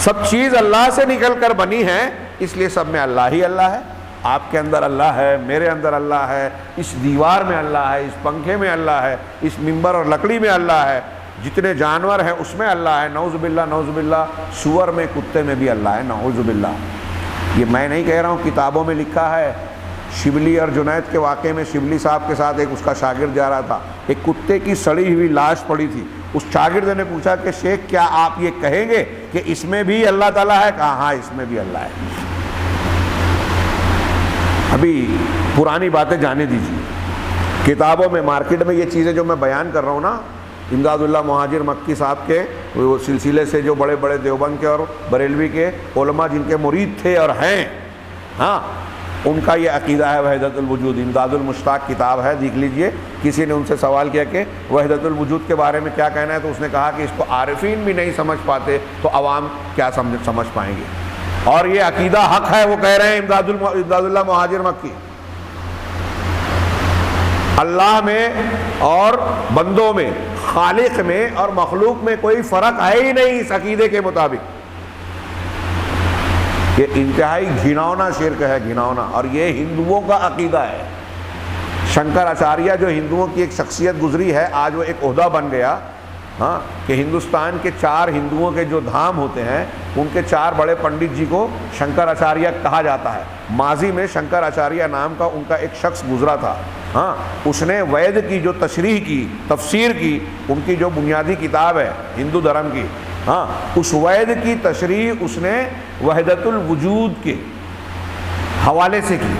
سب چیز اللہ سے نکل کر بنی ہے، اس لیے سب میں اللہ ہی اللہ ہے۔ آپ کے اندر اللہ ہے، میرے اندر اللہ ہے، اس دیوار میں اللہ ہے، اس پنکھے میں اللہ ہے، اس ممبر اور لکڑی میں اللہ ہے، جتنے جانور ہیں اس میں اللہ ہے، نعوذ باللہ نعوذ باللہ، سور میں کتے میں بھی اللہ ہے، نعوذ باللہ۔ یہ میں نہیں کہہ رہا ہوں، کتابوں میں لکھا ہے۔ شبلی اور جنید کے واقعے میں شبلی صاحب کے ساتھ ایک اس کا شاگرد جا رہا تھا، ایک کتے کی سڑی ہوئی لاش پڑی تھی، اس شاگرد نے پوچھا کہ شیخ کیا آپ یہ کہیں گے کہ اس میں بھی اللہ تعالیٰ ہے؟ کہا ہاں اس میں بھی اللہ ہے۔ ابھی پرانی باتیں جانے دیجیے، کتابوں میں مارکیٹ میں یہ چیزیں جو میں بیان کر رہا ہوں نا، امداد اللہ مہاجر مکی صاحب کے وہ سلسلے سے جو بڑے بڑے دیوبند کے اور بریلوی کے علماء جن کے مرید تھے اور ہیں، ہاں ان کا یہ عقیدہ ہے وحدت الوجود۔ امداد المشتاق کتاب ہے، دیکھ لیجئے۔ کسی نے ان سے سوال کیا کہ وحدت الوجود کے بارے میں کیا کہنا ہے، تو اس نے کہا کہ اس کو عارفین بھی نہیں سمجھ پاتے تو عوام کیا سمجھ پائیں گے، اور یہ عقیدہ حق ہے۔ وہ کہہ رہے ہیں امداد اللہ مہاجر مکی، اللہ میں اور بندوں میں، خالق میں اور مخلوق میں کوئی فرق ہے ہی نہیں اس عقیدے کے مطابق۔ یہ انتہائی گھناؤنا شرک ہے، گھناؤنا، اور یہ ہندوؤں کا عقیدہ ہے۔ شنکر آچاریہ جو ہندوؤں کی ایک شخصیت گزری ہے، آج وہ ایک عہدہ بن گیا، ہاں، کہ ہندوستان کے 4 ہندوؤں کے جو دھام ہوتے ہیں ان کے 4 بڑے پنڈت جی کو شنکر آچاریہ کہا جاتا ہے۔ ماضی میں شنکر آچاریہ نام کا ان کا ایک شخص گزرا تھا، ہاں، اس نے وید کی جو تشریح کی، تفسیر کی، ان کی جو بنیادی کتاب ہے ہندو دھرم کی، ہاں، اس وید کی تشریح اس نے وحدت الوجود کے حوالے سے کی،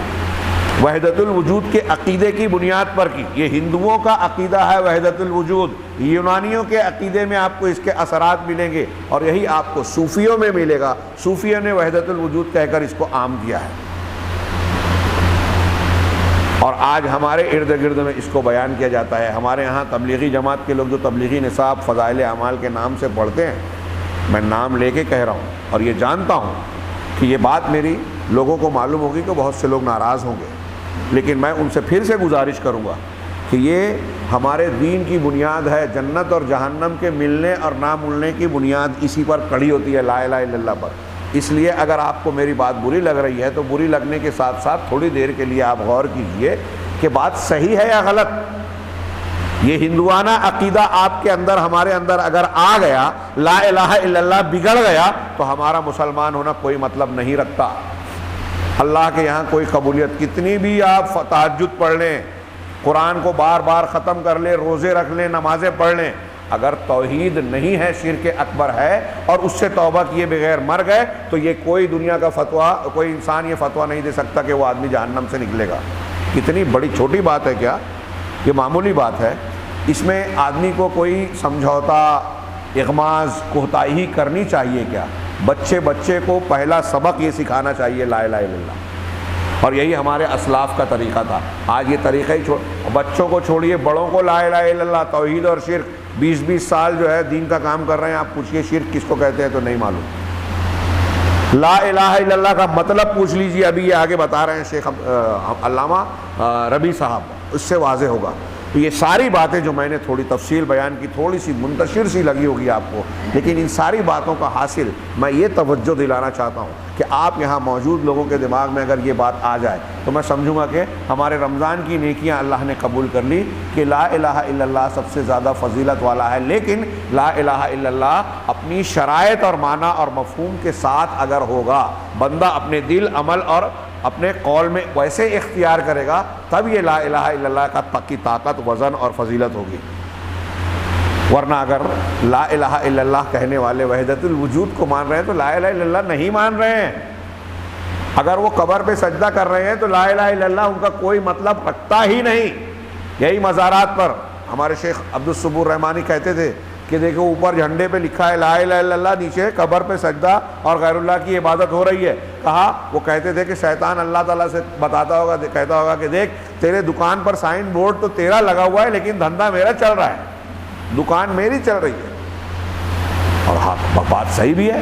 وحدت الوجود کے عقیدے کی بنیاد پر کی۔ یہ ہندوؤں کا عقیدہ ہے وحدت الوجود، یونانیوں کے عقیدے میں آپ کو اس کے اثرات ملیں گے، اور یہی آپ کو صوفیوں میں ملے گا۔ صوفیوں نے وحدت الوجود کہہ کر اس کو عام کیا ہے، اور آج ہمارے ارد گرد میں اس کو بیان کیا جاتا ہے۔ ہمارے ہاں تبلیغی جماعت کے لوگ جو تبلیغی نصاب فضائل اعمال کے نام سے پڑھتے ہیں، میں نام لے کے کہہ رہا ہوں، اور یہ جانتا ہوں کہ یہ بات میری لوگوں کو معلوم ہوگی کہ بہت سے لوگ ناراض ہوں گے، لیکن میں ان سے پھر سے گزارش کروں گا کہ یہ ہمارے دین کی بنیاد ہے۔ جنت اور جہنم کے ملنے اور نہ ملنے کی بنیاد اسی پر کھڑی ہوتی ہے، لا الہ الا اللہ پر۔ اس لیے اگر آپ کو میری بات بری لگ رہی ہے تو بری لگنے کے ساتھ ساتھ تھوڑی دیر کے لیے آپ غور کیجئے کہ بات صحیح ہے یا غلط۔ یہ ہندوانہ عقیدہ آپ کے اندر، ہمارے اندر اگر آ گیا، لا الہ الا اللہ بگڑ گیا، تو ہمارا مسلمان ہونا کوئی مطلب نہیں رکھتا۔ اللہ کے یہاں کوئی قبولیت، کتنی بھی آپ تہجد پڑھ لیں، قرآن کو بار بار ختم کر لیں، روزے رکھ لیں، نمازیں پڑھ لیں، اگر توحید نہیں ہے، شرک اکبر ہے، اور اس سے توبہ کیے بغیر مر گئے، تو یہ کوئی دنیا کا فتویٰ، کوئی انسان یہ فتویٰ نہیں دے سکتا کہ وہ آدمی جہنم سے نکلے گا۔ کتنی بڑی چھوٹی بات ہے کیا؟ یہ معمولی بات ہے، اس میں آدمی کو کوئی سمجھوتا، اغماض، کوتاہی کرنی چاہیے کیا؟ بچے کو پہلا سبق یہ سکھانا چاہیے لا الہ الا اللہ۔ اور یہی ہمارے اسلاف کا طریقہ تھا. آج یہ طریقہ ہی بچوں کو چھوڑیے، بڑوں کو لا الہ الا اللہ، توحید اور شرک 20 سال جو ہے دین کا کام کر رہے ہیں. آپ پوچھئے شرک کس کو کہتے ہیں تو نہیں معلوم. لا الہ الا اللہ کا مطلب پوچھ لیجئے، ابھی یہ آگے بتا رہے ہیں شیخ علامہ ربیع صاحب، اس سے واضح ہوگا. تو یہ ساری باتیں جو میں نے تھوڑی تفصیل بیان کی، تھوڑی سی منتشر سی لگی ہوگی آپ کو، لیکن ان ساری باتوں کا حاصل میں یہ توجہ دلانا چاہتا ہوں کہ آپ یہاں موجود لوگوں کے دماغ میں اگر یہ بات آ جائے تو میں سمجھوں گا کہ ہمارے رمضان کی نیکیاں اللہ نے قبول کر لی کہ لا الہ الا اللہ سب سے زیادہ فضیلت والا ہے. لیکن لا الہ الا اللہ اپنی شرائط اور معنی اور مفہوم کے ساتھ اگر ہوگا، بندہ اپنے دل، عمل اور اپنے قول میں ویسے اختیار کرے گا، تب یہ لا الہ الا اللہ کی طاقت، وزن اور فضیلت ہوگی. ورنہ اگر لا الہ الا اللہ کہنے والے وحدت الوجود کو مان رہے ہیں تو لا الہ الا اللہ نہیں مان رہے ہیں. اگر وہ قبر پہ سجدہ کر رہے ہیں تو لا الہ الا اللہ ان کا کوئی مطلب رکھتا ہی نہیں. یہی مزارات پر ہمارے شیخ عبدالصبور رحمانی کہتے تھے کہ دیکھو اوپر جھنڈے پہ لکھا ہے لا الہ الا اللہ، نیچے قبر پہ سجدہ اور غیر اللہ کی عبادت ہو رہی ہے. کہا وہ کہتے تھے کہ شیطان اللہ تعالیٰ سے بتاتا ہوگا، کہتا ہوگا کہ دیکھ تیرے دکان پر سائن بورڈ تو تیرا لگا ہوا ہے لیکن دھندا میرا چل رہا ہے، دکان میری چل رہی ہے. اور ہاں بات صحیح بھی ہے،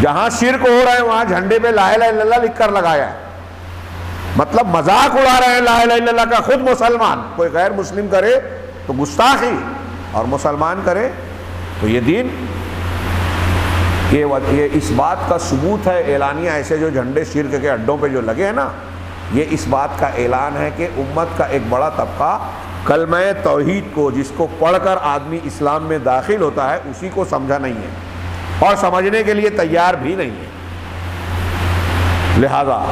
جہاں شرک ہو رہا ہے وہاں جھنڈے پہ لا الہ الا اللہ لکھ کر لگایا ہے. مطلب مذاق اڑا رہے ہیں لا الہ الا اللہ کا. خود مسلمان کوئی غیر مسلم کرے تو گستاخی، اور مسلمان کرے تو یہ دین. یہ اس بات کا ثبوت ہے اعلانیہ، ایسے جو جھنڈے شرک کے اڈوں پہ جو لگے ہیں نا، یہ اس بات کا اعلان ہے کہ امت کا ایک بڑا طبقہ کلمہ توحید کو، جس کو پڑھ کر آدمی اسلام میں داخل ہوتا ہے، اسی کو سمجھا نہیں ہے اور سمجھنے کے لیے تیار بھی نہیں ہے. لہذا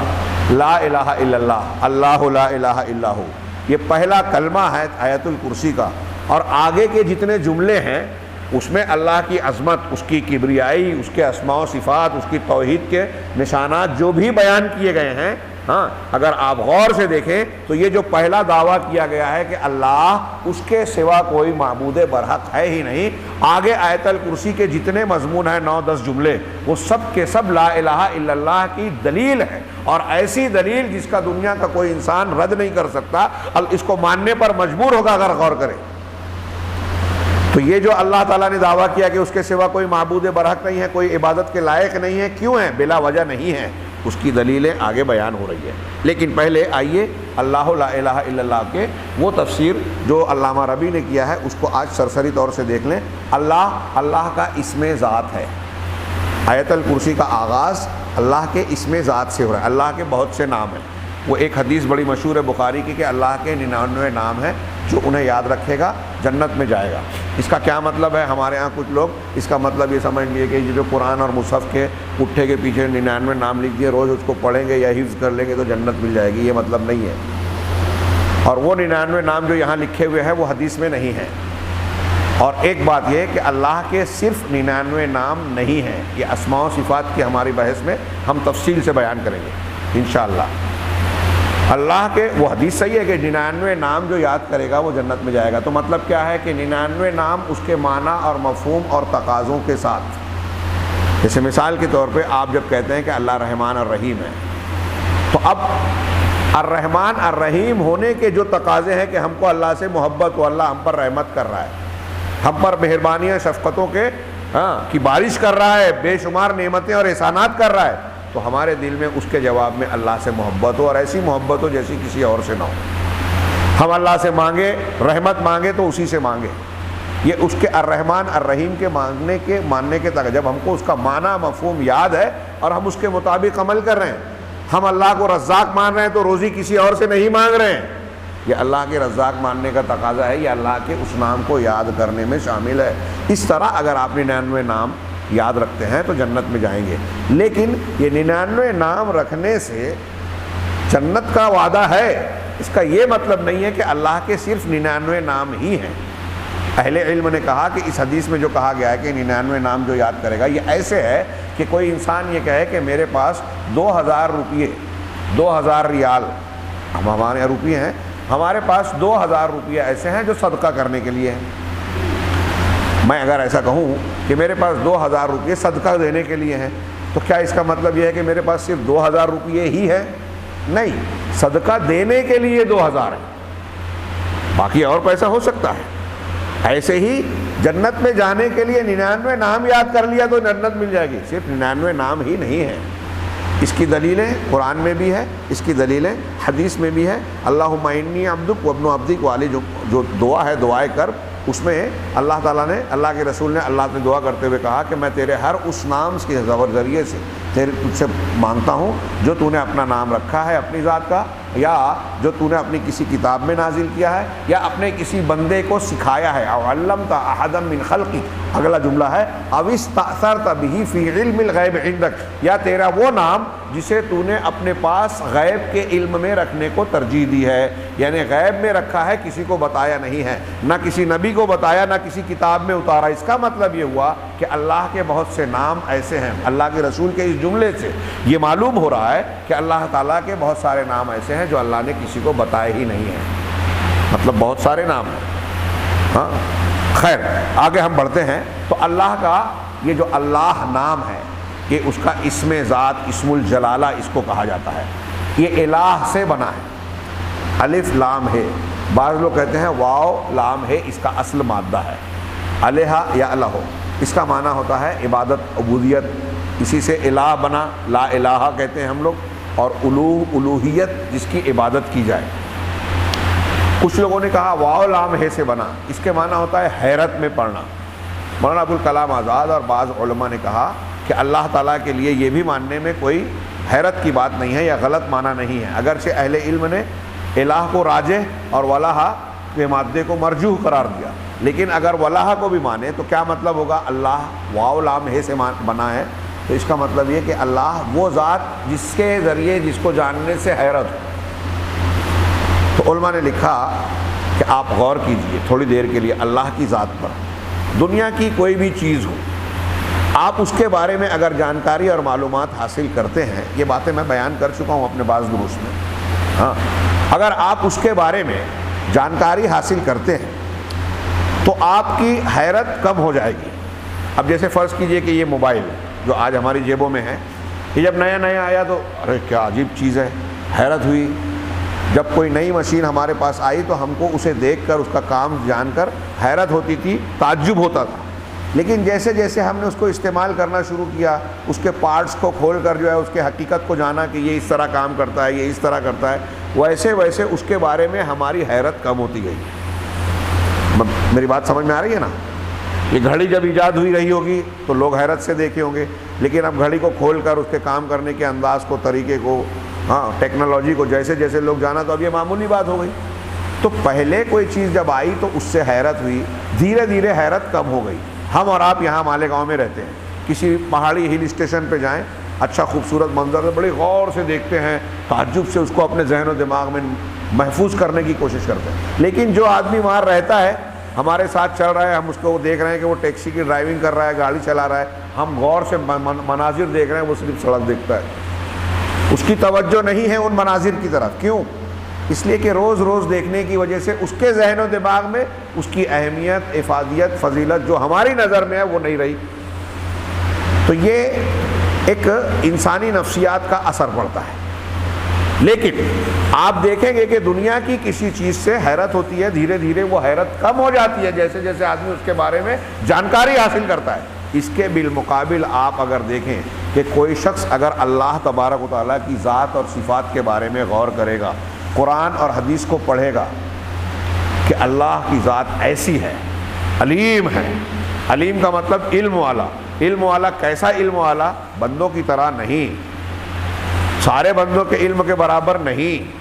لا الہ الا اللہ، اللہ لا الہ الا ہو، یہ پہلا کلمہ ہے آیت الکرسی کا. اور آگے کے جتنے جملے ہیں اس میں اللہ کی عظمت، اس کی کبریائی، اس کے اسماء و صفات، اس کی توحید کے نشانات جو بھی بیان کیے گئے ہیں، ہاں اگر آپ غور سے دیکھیں تو یہ جو پہلا دعویٰ کیا گیا ہے کہ اللہ، اس کے سوا کوئی معبود برحق ہے ہی نہیں. آگے آیت الکرسی کے جتنے مضمون ہیں 9-10 جملے، وہ سب کے سب لا الہ الا اللہ کی دلیل ہے، اور ایسی دلیل جس کا دنیا کا کوئی انسان رد نہیں کر سکتا، اس کو ماننے پر مجبور ہوگا اگر غور کرے. تو یہ جو اللہ تعالیٰ نے دعویٰ کیا کہ اس کے سوا کوئی معبود برحق نہیں ہے، کوئی عبادت کے لائق نہیں ہے، کیوں ہے؟ بلا وجہ نہیں ہے. اس کی دلیلیں آگے بیان ہو رہی ہے. لیکن پہلے آئیے اللہ لا الہ الا اللہ کے وہ تفسیر جو علامہ ربیع نے کیا ہے اس کو آج سرسری طور سے دیکھ لیں. اللہ کا اسم ذات ہے. آیت الکرسی کا آغاز اللہ کے اسم ذات سے ہو رہا ہے. اللہ کے بہت سے نام ہیں. وہ ایک حدیث بڑی مشہور ہے بخاری کی کہ اللہ کے 99 نام ہیں، جو انہیں یاد رکھے گا جنت میں جائے گا. اس کا کیا مطلب ہے؟ ہمارے ہاں کچھ لوگ اس کا مطلب یہ سمجھ لیے کہ یہ جو قرآن اور مصحف کے پٹھے کے پیچھے 99 نام لکھ دیے، روز اس کو پڑھیں گے یا حفظ کر لیں گے تو جنت مل جائے گی. یہ مطلب نہیں ہے. اور وہ 99 نام جو یہاں لکھے ہوئے ہیں وہ حدیث میں نہیں ہیں. اور ایک بات یہ کہ اللہ کے صرف 99 نام نہیں ہیں. یہ اسماء و صفات کی ہماری بحث میں ہم تفصیل سے بیان کریں گے انشاءاللہ. اللہ کے وہ حدیث صحیح ہے کہ 99 نام جو یاد کرے گا وہ جنت میں جائے گا. تو مطلب کیا ہے کہ 99 نام اس کے معنی اور مفہوم اور تقاضوں کے ساتھ. جیسے مثال کے طور پہ آپ جب کہتے ہیں کہ اللہ رحمان الرحیم ہے، تو اب الرحمن الرحیم ہونے کے جو تقاضے ہیں کہ ہم کو اللہ سے محبت ہو، اللہ ہم پر رحمت کر رہا ہے، ہم پر مہربانیاں شفقتوں کے کی بارش کر رہا ہے، بے شمار نعمتیں اور احسانات کر رہا ہے، تو ہمارے دل میں اس کے جواب میں اللہ سے محبت ہو، اور ایسی محبت ہو جیسی کسی اور سے نہ ہو. ہم اللہ سے مانگے، رحمت مانگے تو اسی سے مانگے. یہ اس کے الرحمن الرحیم کے ماننے کے تک جب ہم کو اس کا معنی مفہوم یاد ہے اور ہم اس کے مطابق عمل کر رہے ہیں. ہم اللہ کو رزاق مان رہے ہیں تو روزی کسی اور سے نہیں مانگ رہے ہیں. یہ اللہ کے رزاق ماننے کا تقاضا ہے، یہ اللہ کے اس نام کو یاد کرنے میں شامل ہے. اس طرح اگر آپ 99 نام یاد رکھتے ہیں تو جنت میں جائیں گے. لیکن یہ 99 نام رکھنے سے جنت کا وعدہ ہے، اس کا یہ مطلب نہیں ہے کہ اللہ کے صرف 99 نام ہی ہیں. اہل علم نے کہا کہ اس حدیث میں جو کہا گیا ہے کہ 99 نام جو یاد کرے گا، یہ ایسے ہے کہ کوئی انسان یہ کہے کہ میرے پاس 2000 روپیے، 2000 ریال، ہمارے یہاں روپیے ہیں، ہمارے پاس 2000 روپیے ایسے ہیں جو صدقہ کرنے کے لیے ہیں. میں اگر ایسا کہوں کہ میرے پاس 2000 روپیے صدقہ دینے کے لیے ہیں، تو کیا اس کا مطلب یہ ہے کہ میرے پاس صرف 2000 روپیے ہی ہیں؟ نہیں، صدقہ دینے کے لیے 2000 ہے، باقی اور پیسہ ہو سکتا ہے۔ ایسے ہی جنت میں جانے کے لیے 99 نام یاد کر لیا تو جنت مل جائے گی، صرف 99 نام ہی نہیں ہے۔ اس کی دلیلیں قرآن میں بھی ہے، اس کی دلیلیں حدیث میں بھی ہے۔ اللہم انی عبدک وابن عبدک والی جو دعا ہے، دعائے کرب، اس میں اللہ تعالیٰ نے، اللہ کے رسول نے اللہ سے دعا کرتے ہوئے کہا کہ میں تیرے ہر اس نام کے ذریعے سے تجھ سے مانگتا ہوں جو تو نے اپنا نام رکھا ہے اپنی ذات کا، یا جو تو نے اپنی کسی کتاب میں نازل کیا ہے، یا اپنے کسی بندے کو سکھایا ہے، او علمت احدا من خلقی، اگلا جملہ ہے او استأثرت به فی علم الغیب عندک، یا تیرا وہ نام جسے تو نے اپنے پاس غیب کے علم میں رکھنے کو ترجیح دی ہے، یعنی غیب میں رکھا ہے، کسی کو بتایا نہیں ہے، نہ کسی نبی کو بتایا، نہ کسی کتاب میں اتارا۔ اس کا مطلب یہ ہوا کہ اللہ کے بہت سے نام ایسے ہیں، اللہ کے رسول کے اس جملے سے یہ معلوم ہو رہا ہے کہ اللہ تعالیٰ کے بہت سارے نام ایسے ہیں جو اللہ نے کسی کو بتائے ہی نہیں ہیں، مطلب بہت سارے نام ہیں۔ ہاں خیر، آگے ہم بڑھتے ہیں۔ تو اللہ کا یہ جو اللہ نام ہے، کہ اس کا اسم ذات، اسم الجلالہ اس کو کہا جاتا ہے، یہ الہ سے بنا ہے، الف لام ہے، بعض لوگ کہتے ہیں واو لام ہے، اس کا اصل مادہ ہے، الہ یا الہ، اس کا معنی ہوتا ہے عبادت، عبودیت، اسی سے الہ بنا، لا الہ کہتے ہیں ہم لوگ، اور الوہ، الوہیت جس کی عبادت کی جائے۔ کچھ لوگوں نے کہا واو لام ہے سے بنا، اس کے معنی ہوتا ہے حیرت میں پڑنا۔ مولانا ابوالکلام آزاد اور بعض علماء نے کہا کہ اللہ تعالیٰ کے لیے یہ بھی ماننے میں کوئی حیرت کی بات نہیں ہے یا غلط معنی نہیں ہے، اگرچہ اہل علم نے الہ کو راجح اور ولہ کے مادے کو مرجوح قرار دیا، لیکن اگر ولہ کو بھی مانے تو کیا مطلب ہوگا؟ اللہ واو لام ہے سے بنا ہے، تو اس کا مطلب یہ کہ اللہ وہ ذات جس کے ذریعے جس کو جاننے سے حیرت ہو۔ تو علماء نے لکھا کہ آپ غور کیجئے تھوڑی دیر کے لیے اللہ کی ذات پر۔ دنیا کی کوئی بھی چیز ہو، آپ اس کے بارے میں اگر جانکاری اور معلومات حاصل کرتے ہیں، یہ باتیں میں بیان کر چکا ہوں اپنے بعض دروس میں، ہاں، اگر آپ اس کے بارے میں جانکاری حاصل کرتے ہیں تو آپ کی حیرت کم ہو جائے گی۔ اب جیسے فرض کیجئے کہ یہ موبائل جو آج ہماری جیبوں میں ہے، یہ جب نیا نیا آیا تو ارے کیا عجیب چیز ہے، حیرت ہوئی۔ جب کوئی نئی مشین ہمارے پاس آئی تو ہم کو اسے دیکھ کر، اس کا کام جان کر حیرت ہوتی تھی، تعجب ہوتا تھا، لیکن جیسے جیسے ہم نے اس کو استعمال کرنا شروع کیا، اس کے پارٹس کو کھول کر جو ہے اس کے حقیقت کو جانا کہ یہ اس طرح کام کرتا ہے، یہ اس طرح کرتا ہے، ویسے ویسے اس کے بارے میں ہماری حیرت کم ہوتی گئی۔ میری بات سمجھ میں آ رہی ہے نا؟ یہ گھڑی جب ایجاد ہوئی رہی ہوگی تو لوگ حیرت سے دیکھے ہوں گے، لیکن اب گھڑی کو کھول کر اس کے کام کرنے کے انداز کو، طریقے کو، ہاں ٹیکنالوجی کو جیسے جیسے لوگ جانا تو اب یہ معمولی بات ہو گئی۔ تو پہلے کوئی چیز جب آئی تو اس سے حیرت ہوئی، دھیرے دھیرے حیرت کم ہو گئی۔ ہم اور آپ یہاں مالیگاؤں میں رہتے ہیں، کسی پہاڑی ہل اسٹیشن پہ جائیں، اچھا خوبصورت منظر ہے، بڑی غور سے دیکھتے ہیں، تعجب سے اس کو اپنے ذہن و دماغ میں محفوظ کرنے کی کوشش کرتے ہیں۔ لیکن جو آدمی وہاں رہتا ہے، ہمارے ساتھ چل رہا ہے، ہم اس کو دیکھ رہے ہیں کہ وہ ٹیکسی کی ڈرائیونگ کر رہا ہے، گاڑی چلا رہا ہے، ہم غور سے مناظر دیکھ رہے ہیں، وہ صرف سڑک دیکھتا ہے، اس کی توجہ نہیں ہے ان مناظر کی طرف۔ کیوں؟ اس لیے کہ روز روز دیکھنے کی وجہ سے اس کے ذہن و دماغ میں اس کی اہمیت، افادیت، فضیلت جو ہماری نظر میں ہے وہ نہیں رہی۔ تو یہ ایک انسانی نفسیات کا اثر پڑتا ہے۔ لیکن آپ دیکھیں گے کہ دنیا کی کسی چیز سے حیرت ہوتی ہے، دھیرے دھیرے وہ حیرت کم ہو جاتی ہے جیسے جیسے آدمی اس کے بارے میں جانکاری حاصل کرتا ہے۔ اس کے بالمقابل آپ اگر دیکھیں کہ کوئی شخص اگر اللہ تبارک و تعالیٰ کی ذات اور صفات کے بارے میں غور کرے گا، قرآن اور حدیث کو پڑھے گا کہ اللہ کی ذات ایسی ہے، علیم ہے۔ علیم کا مطلب علم والا۔ علم والا کیسا علم والا؟ بندوں کی طرح نہیں، سارے بندوں کے علم کے برابر نہیں،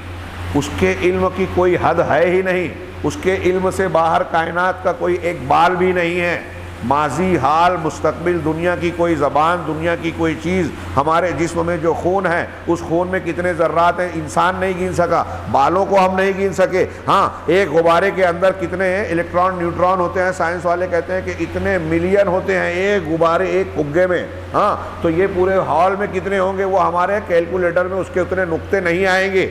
اس کے علم کی کوئی حد ہے ہی نہیں، اس کے علم سے باہر کائنات کا کوئی ایک بال بھی نہیں ہے، ماضی، حال، مستقبل، دنیا کی کوئی زبان، دنیا کی کوئی چیز، ہمارے جسم میں جو خون ہے اس خون میں کتنے ذرات ہیں انسان نہیں گن سکا، بالوں کو ہم نہیں گن سکے۔ ہاں، ایک غبارے کے اندر کتنے الیکٹران نیوٹران ہوتے ہیں، سائنس والے کہتے ہیں کہ اتنے ملین ہوتے ہیں ایک غبارے، ایک پگے میں۔ ہاں، تو یہ پورے ہال میں کتنے ہوں گے وہ ہمارے کیلکولیٹر میں اس کے اتنے نقطے نہیں آئیں گے،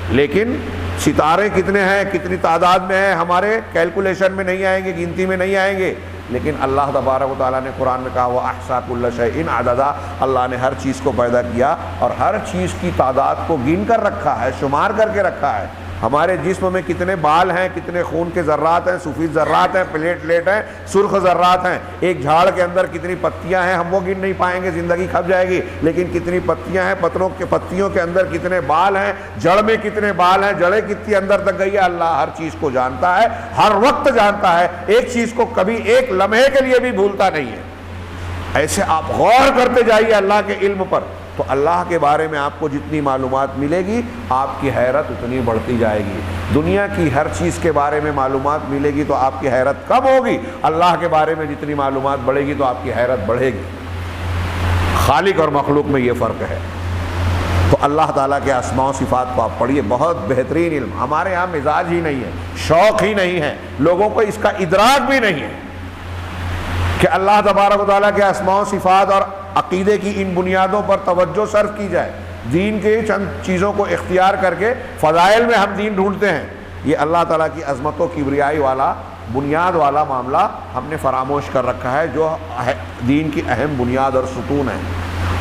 لیکن ستارے کتنے ہیں، کتنی تعداد میں ہیں، ہمارے کیلکولیشن میں نہیں آئیں گے، گنتی میں نہیں آئیں گے۔ لیکن اللہ تبارک و تعالیٰ نے قرآن میں کہا وَأَحْصَىٰ كُلَّ شَيْءٍ عَدَدًا، اللہ نے ہر چیز کو پیدا کیا اور ہر چیز کی تعداد کو گن کر رکھا ہے، شمار کر کے رکھا ہے۔ ہمارے جسم میں کتنے بال ہیں، کتنے خون کے ذرات ہیں، سفید ذرات ہیں، پلیٹ ہیں، سرخ ذرات ہیں، ایک جھاڑ کے اندر کتنی پتیاں ہیں ہم وہ گن نہیں پائیں گے، زندگی کھپ جائے گی، لیکن کتنی پتیاں ہیں، پتیوں کے اندر کتنے بال ہیں، جڑ میں کتنے بال ہیں، جڑیں کتنی اندر تک گئی ہے، اللہ ہر چیز کو جانتا ہے، ہر وقت جانتا ہے، ایک چیز کو کبھی ایک لمحے کے لیے بھی بھولتا نہیں ہے۔ ایسے آپ غور کرتے جائیے اللہ کے علم پر، تو اللہ کے بارے میں آپ کو جتنی معلومات ملے گی آپ کی حیرت اتنی بڑھتی جائے گی۔ دنیا کی ہر چیز کے بارے میں معلومات ملے گی تو آپ کی حیرت کم ہوگی، اللہ کے بارے میں جتنی معلومات بڑھے گی تو آپ کی حیرت بڑھے گی۔ خالق اور مخلوق میں یہ فرق ہے۔ تو اللہ تعالیٰ کے اسماء و صفات کو آپ پڑھیے، بہت بہترین علم۔ ہمارے ہاں مزاج ہی نہیں ہے، شوق ہی نہیں ہے، لوگوں کو اس کا ادراک بھی نہیں ہے کہ اللہ تبارک و تعالیٰ کے اسماء و صفات اور عقیدے کی ان بنیادوں پر توجہ صرف کی جائے۔ دین کے چند چیزوں کو اختیار کر کے فضائل میں ہم دین ڈھونڈتے ہیں، یہ اللہ تعالیٰ کی عظمت و کبریائی والا بنیاد والا معاملہ ہم نے فراموش کر رکھا ہے، جو دین کی اہم بنیاد اور ستون ہے۔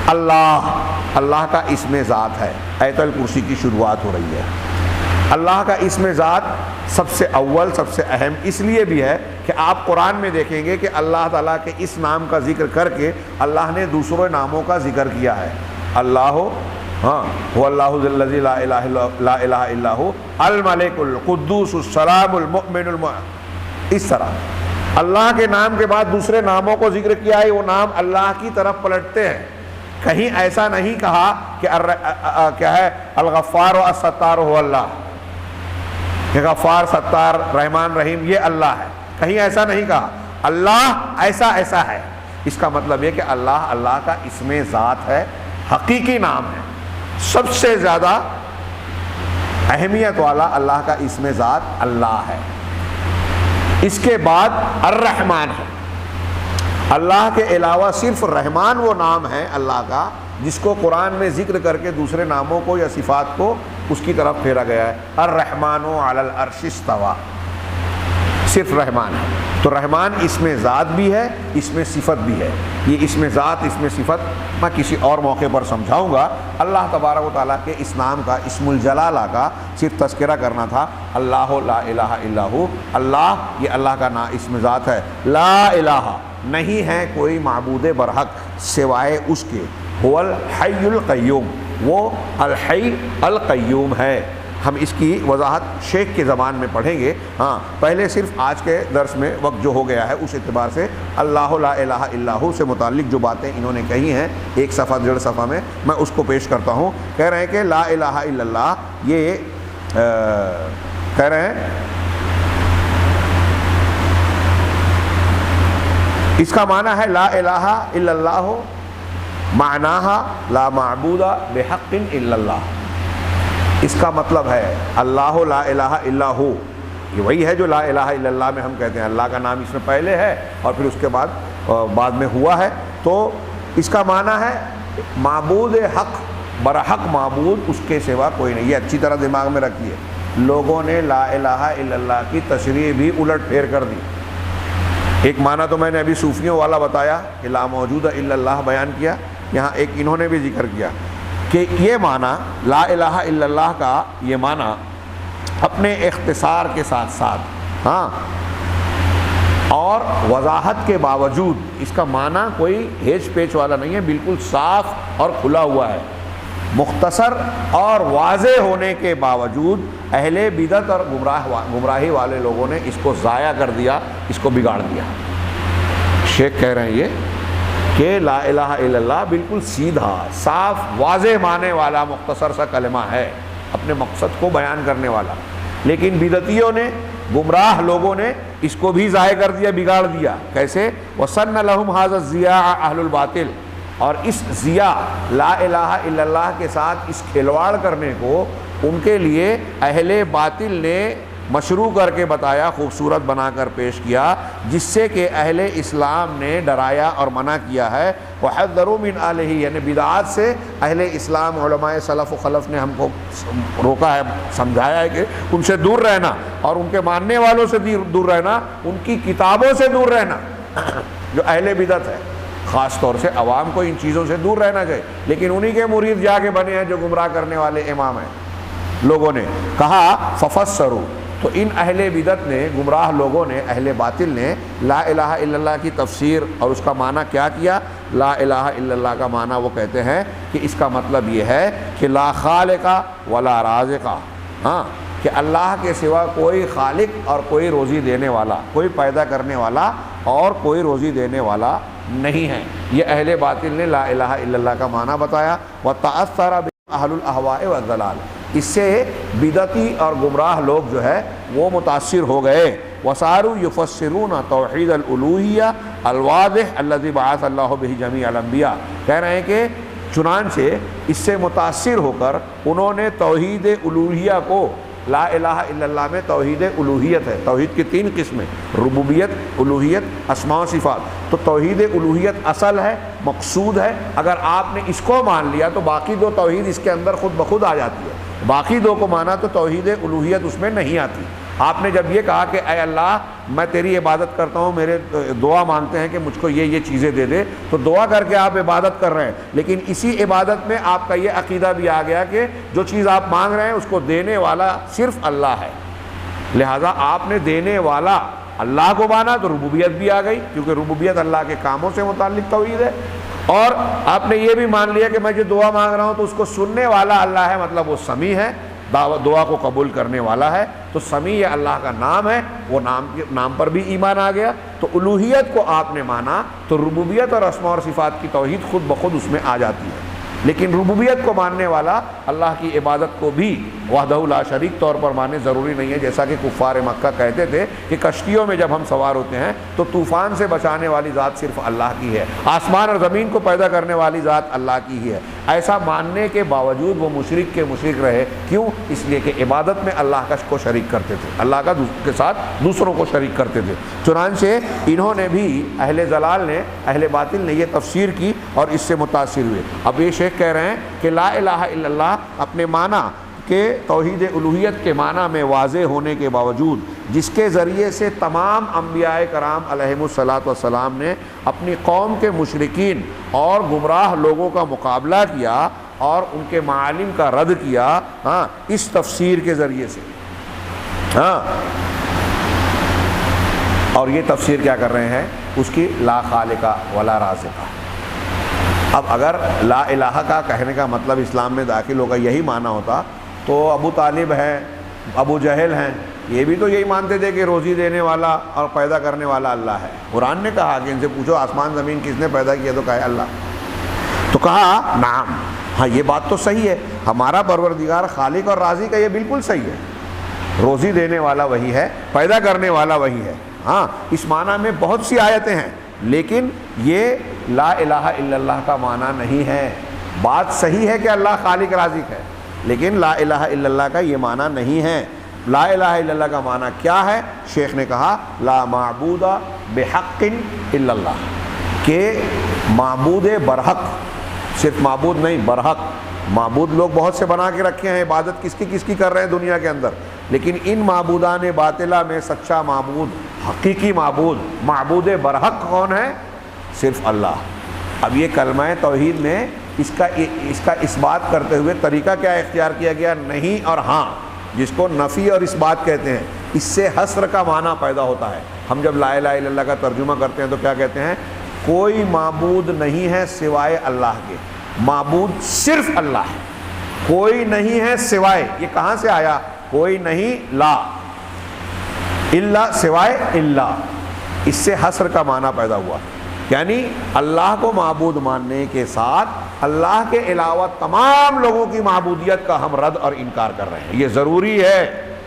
اللہ کا اسم ذات ہے، آیت الکرسی کی شروعات ہو رہی ہے۔ اللہ کا اسم ذات سب سے اول، سب سے اہم اس لیے بھی ہے کہ آپ قرآن میں دیکھیں گے کہ اللہ تعالیٰ کے اس نام کا ذکر کر کے اللہ نے دوسرے ناموں کا ذکر کیا ہے۔ اللہ هو اللہ الذی لا الہ الا هو الملک القدوس السلام المؤمن اس طرح اللہ کے نام کے بعد دوسرے ناموں کو ذکر کیا ہے، وہ نام اللہ کی طرف پلٹتے ہیں۔ کہیں ایسا نہیں کہا کہ کیا ہے الغفار و الستار ہو اللہ، کہ غفار، ستار، رحمان، رحیم یہ اللہ ہے، کہیں ایسا نہیں کہا۔ اللہ ایسا ہے، اس کا مطلب یہ کہ اللہ کا اسم ذات ہے، حقیقی نام ہے۔ سب سے زیادہ اہمیت والا اللہ کا اسم ذات اللہ ہے۔ اس کے بعد الرحمن ہے۔ اللہ کے علاوہ صرف رحمان وہ نام ہے اللہ کا جس کو قرآن میں ذکر کر کے دوسرے ناموں کو یا صفات کو اس کی طرف پھیرا گیا ہے۔ الرحمن علی العرش استویٰ، صرف رحمان ہے۔ تو رحمان اس میں ذات بھی ہے، اس میں صفت بھی ہے۔ یہ اس میں ذات، اس میں صفت میں کسی اور موقع پر سمجھاؤں گا۔ اللہ تبارک و تعالیٰ کے اس نام کا، اسم الجلالہ کا صرف تذکرہ کرنا تھا۔ اللہ لا الہ الا ہو، اللہ یہ اللہ کا اسم ذات ہے۔ لا الہ، نہیں ہے کوئی معبود برحق سوائے اس کے، هو الحی القیوم، وہ الحی القیوم ہے۔ ہم اس کی وضاحت شیخ کے زبان میں پڑھیں گے۔ پہلے صرف آج کے درس میں وقت جو ہو گیا ہے اس اعتبار سے اللہ لا الہ الا ہو سے متعلق جو باتیں انہوں نے کہی ہیں ایک صفحہ 1.5 صفحہ میں اس کو پیش کرتا ہوں۔ کہہ رہے ہیں کہ لا الہ الا اللہ، یہ کہہ رہے ہیں اس کا معنی ہے لا الہ الا اللہ، معناہا لا معبود بحق الا اللہ۔ اس کا مطلب ہے اللہ لا الہ الا ہو، یہ وہی ہے جو لا الہ الا اللہ میں ہم کہتے ہیں۔ اللہ کا نام اس میں پہلے ہے اور پھر اس کے بعد میں ہوا ہے، تو اس کا معنی ہے معبود حق، برحق معبود اس کے سوا کوئی نہیں۔ یہ اچھی طرح دماغ میں رکھیے۔ لوگوں نے لا الہ الا اللہ کی تشریح بھی الٹ پھیر کر دی۔ ایک معنی تو میں نے ابھی صوفیوں والا بتایا کہ لا موجود الا اللہ بیان کیا، یہاں ایک انہوں نے بھی ذکر کیا کہ یہ معنی لا الہ الا اللہ کا یہ معنی اپنے اختصار کے ساتھ ساتھ اور وضاحت کے باوجود اس کا معنی کوئی ہیچ پیچ والا نہیں ہے، بالکل صاف اور کھلا ہوا ہے۔ مختصر اور واضح ہونے کے باوجود اہل بدعت اور گمراہی والے لوگوں نے اس کو ضائع کر دیا، اس کو بگاڑ دیا۔ شیخ کہہ رہے ہیں یہ کہ لا الہ الا اللہ بالکل سیدھا، صاف، واضح معنی والا مختصر سا کلمہ ہے، اپنے مقصد کو بیان کرنے والا، لیکن بدعتیوں نے، گمراہ لوگوں نے اس کو بھی ضائع کر دیا، بگاڑ دیا۔ کیسے؟ وَسَنَّ لَهُمْ هَذَا الضِّيَاءَ أَهْلُ الْبَاطِلِ، اور اس ضیاء لا الہ الا اللہ کے ساتھ اس کھلواڑ کرنے کو ان کے لیے اہل باطل نے مشروع کر کے بتایا، خوبصورت بنا کر پیش کیا، جس سے کہ اہل اسلام نے ڈرایا اور منع کیا ہے۔ وَحَذَّرُوا مِنْ آلِهِ، یعنی بدعات سے اہل اسلام، علماء سلف و خلف نے ہم کو روکا ہے، سمجھایا ہے کہ ان سے دور رہنا اور ان کے ماننے والوں سے دور رہنا، ان کی کتابوں سے دور رہنا۔ جو اہل بدعت ہے، خاص طور سے عوام کو ان چیزوں سے دور رہنا چاہیے، لیکن انہی کے مرید جا کے بنے ہیں جو گمراہ کرنے والے امام ہیں۔ لوگوں نے کہا ففسروا، تو ان اہل بدعت نے، گمراہ لوگوں نے، اہل باطل نے لا الہ الا اللہ کی تفسیر اور اس کا معنی کیا کیا؟ لا الہ الا اللہ کا معنی وہ کہتے ہیں کہ اس کا مطلب یہ ہے کہ لا خالق ولا رازق، ہاں، کہ اللہ کے سوا کوئی خالق اور کوئی روزی دینے والا، کوئی پیدا کرنے والا اور کوئی روزی دینے والا نہیں ہے۔ یہ اہل باطل نے لا الہ الا اللہ کا معنی بتایا۔ وَتَأَثَّرَ بِأَهْلُ الْأَهْوَاءِ وَالضَّلَالِ، اس سے بدعتی اور گمراہ لوگ جو ہے وہ متاثر ہو گئے۔ وَصَارُوا يُفَسِّرُونَ تَوْحِيدَ الْأُلُوهِيَّةِ الْوَاضِحِ الَّذِي بَعَثَ اللَّهُ بِهِ جَمِيعَ الْأَنْبِيَاء، کہہ رہے ہیں کہ چنانچہ اس سے متاثر ہو کر انہوں نے توحید الوہیہ کو، لا الہ الا اللہ میں توحید الوہیت ہے، توحید کی تین قسمیں، ربوبیت، الوہیت، اسماء و صفات، تو توحید الوہیت اصل ہے، مقصود ہے۔ اگر آپ نے اس کو مان لیا تو باقی دو توحید اس کے اندر خود بخود آ جاتی ہے، باقی دو کو مانا تو توحید الوہیت اس میں نہیں آتی۔ آپ نے جب یہ کہا کہ اے اللہ میں تیری عبادت کرتا ہوں، میرے دعا مانگتے ہیں کہ مجھ کو یہ چیزیں دے دے، تو دعا کر کے آپ عبادت کر رہے ہیں، لیکن اسی عبادت میں آپ کا یہ عقیدہ بھی آ گیا کہ جو چیز آپ مانگ رہے ہیں اس کو دینے والا صرف اللہ ہے، لہٰذا آپ نے دینے والا اللہ کو مانا تو ربوبیت بھی آ گئی، کیونکہ ربوبیت اللہ کے کاموں سے متعلق توحید ہے۔ اور آپ نے یہ بھی مان لیا کہ میں جو دعا مانگ رہا ہوں تو اس کو سننے والا اللہ ہے، مطلب وہ سمیع ہے، دعا کو قبول کرنے والا ہے، تو سمیع یہ اللہ کا نام ہے، وہ نام پر بھی ایمان آ گیا۔ تو الوہیت کو آپ نے مانا تو ربوبیت اور اسماء اور صفات کی توحید خود بخود اس میں آ جاتی ہے۔ لیکن ربوبیت کو ماننے والا اللہ کی عبادت کو بھی وحدہ لا شریک طور پر مانے ضروری نہیں ہے، جیسا کہ کفار مکہ کہتے تھے کہ کشتیوں میں جب ہم سوار ہوتے ہیں تو طوفان سے بچانے والی ذات صرف اللہ کی ہے، آسمان اور زمین کو پیدا کرنے والی ذات اللہ کی ہی ہے۔ ایسا ماننے کے باوجود وہ مشرک کے مشرک رہے، کیوں؟ اس لیے کہ عبادت میں اللہ کو شریک کرتے تھے، اللہ کا کے ساتھ دوسروں کو شریک کرتے تھے۔ چنانچہ انہوں نے بھی، اہل ضلال نے، اہل باطل نے یہ تفسیر کی اور اس سے متاثر ہوئے۔ اب یہ شیخ کہہ رہے ہیں کہ لا الہ الا اللہ اپنے معنی کہ توحید الوہیت کے معنی میں واضح ہونے کے باوجود، جس کے ذریعے سے تمام انبیاء کرام علیہم الصلاۃ والسلام نے اپنی قوم کے مشرکین اور گمراہ لوگوں کا مقابلہ کیا اور ان کے معالم کا رد کیا، ہاں، اس تفسیر کے ذریعے سے، ہاں، اور یہ تفسیر کیا کر رہے ہیں؟ اس کی لا خالق ولا رازق۔ اب اگر لا الہ کا کہنے کا مطلب اسلام میں داخل ہوگا یہی معنی ہوتا تو ابو طالب ہیں، ابو جہل ہیں، یہ بھی تو یہی مانتے تھے کہ روزی دینے والا اور پیدا کرنے والا اللہ ہے۔ قرآن نے کہا کہ ان سے پوچھو آسمان زمین کس نے پیدا کیا، تو کہا اللہ۔ تو کہا نعم، ہاں یہ بات تو صحیح ہے، ہمارا پروردگار خالق اور رازق ہے، یہ بالکل صحیح ہے، روزی دینے والا وہی ہے، پیدا کرنے والا وہی ہے۔ ہاں، اس معنی میں بہت سی آیتیں ہیں، لیکن یہ لا الہ الا اللہ کا معنی نہیں ہے۔ بات صحیح ہے کہ اللہ خالق رازق ہے، لیکن لا الہ الا اللہ کا یہ معنی نہیں ہے۔ لا الہ الا اللہ کا معنی کیا ہے؟ شیخ نے کہا لا معبود بحق الا اللہ، کہ معبود برحق، صرف معبود نہیں، برحق۔ معبود لوگ بہت سے بنا کے رکھے ہیں، عبادت کس کی کر رہے ہیں دنیا کے اندر، لیکن ان معبودان باطلہ میں سچا معبود، حقیقی معبود، معبود برحق کون ہے؟ صرف اللہ۔ اب یہ کلمہ توحید میں اس کا اس بات کرتے ہوئے طریقہ کیا اختیار کیا گیا؟ نہیں اور ہاں، جس کو نفی اور اس بات کہتے ہیں، اس سے حصر کا معنی پیدا ہوتا ہے۔ ہم جب لا الہ الا اللہ کا ترجمہ کرتے ہیں تو کیا کہتے ہیں؟ کوئی معبود نہیں ہے سوائے اللہ کے، معبود صرف اللہ ہے، کوئی نہیں ہے سوائے۔ یہ کہاں سے آیا؟ کوئی نہیں، لا الا، سوائے الا، اس سے حصر کا معنی پیدا ہوا، یعنی اللہ کو معبود ماننے کے ساتھ اللہ کے علاوہ تمام لوگوں کی معبودیت کا ہم رد اور انکار کر رہے ہیں۔ یہ ضروری ہے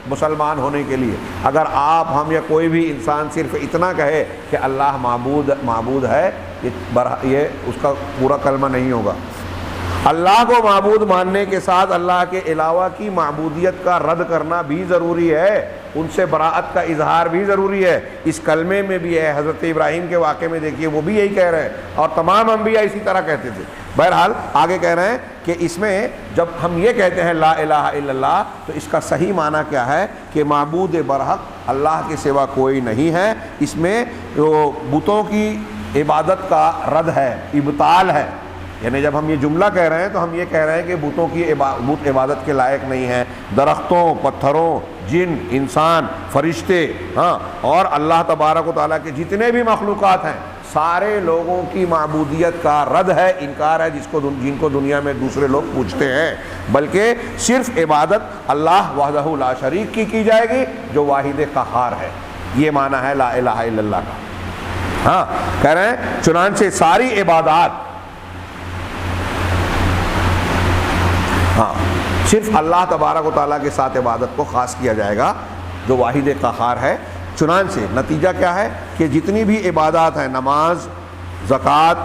مسلمان ہونے کے لیے۔ اگر آپ، ہم یا کوئی بھی انسان صرف اتنا کہے کہ اللہ معبود ہے، یہ اس کا پورا کلمہ نہیں ہوگا۔ اللہ کو معبود ماننے کے ساتھ اللہ کے علاوہ کی معبودیت کا رد کرنا بھی ضروری ہے، ان سے براءت کا اظہار بھی ضروری ہے۔ اس کلمے میں بھی ہے، حضرت ابراہیم کے واقعے میں دیکھیے وہ بھی یہی کہہ رہے ہیں، اور تمام انبیاء اسی طرح کہتے تھے۔ بہرحال آگے کہہ رہے ہیں کہ اس میں جب ہم یہ کہتے ہیں لا الہ الا اللہ، تو اس کا صحیح معنی کیا ہے کہ معبود برحق اللہ کے سوا کوئی نہیں ہے، اس میں بتوں کی عبادت کا رد ہے، ابطال ہے۔ یعنی جب ہم یہ جملہ کہہ رہے ہیں تو ہم یہ کہہ رہے ہیں کہ بتوں کی بت عبادت کے لائق نہیں ہیں، درختوں، پتھروں، جن، انسان، فرشتے، اور اللہ تبارک و تعالیٰ کے جتنے بھی مخلوقات ہیں، سارے لوگوں کی معبودیت کا رد ہے، انکار ہے، جن کو دنیا میں دوسرے لوگ پوچھتے ہیں، بلکہ صرف عبادت اللہ وحدہ لا شریک کی جائے گی جو واحد قہار ہے۔ یہ معنی ہے لا الہ الا اللہ کا۔ کہہ رہے ہیں چنانچہ ساری عبادات صرف اللہ تبارک و تعالیٰ کے ساتھ عبادت کو خاص کیا جائے گا جو واحد قہار ہے۔ چنانچہ نتیجہ کیا ہے کہ جتنی بھی عبادات ہیں، نماز، زکوٰۃ،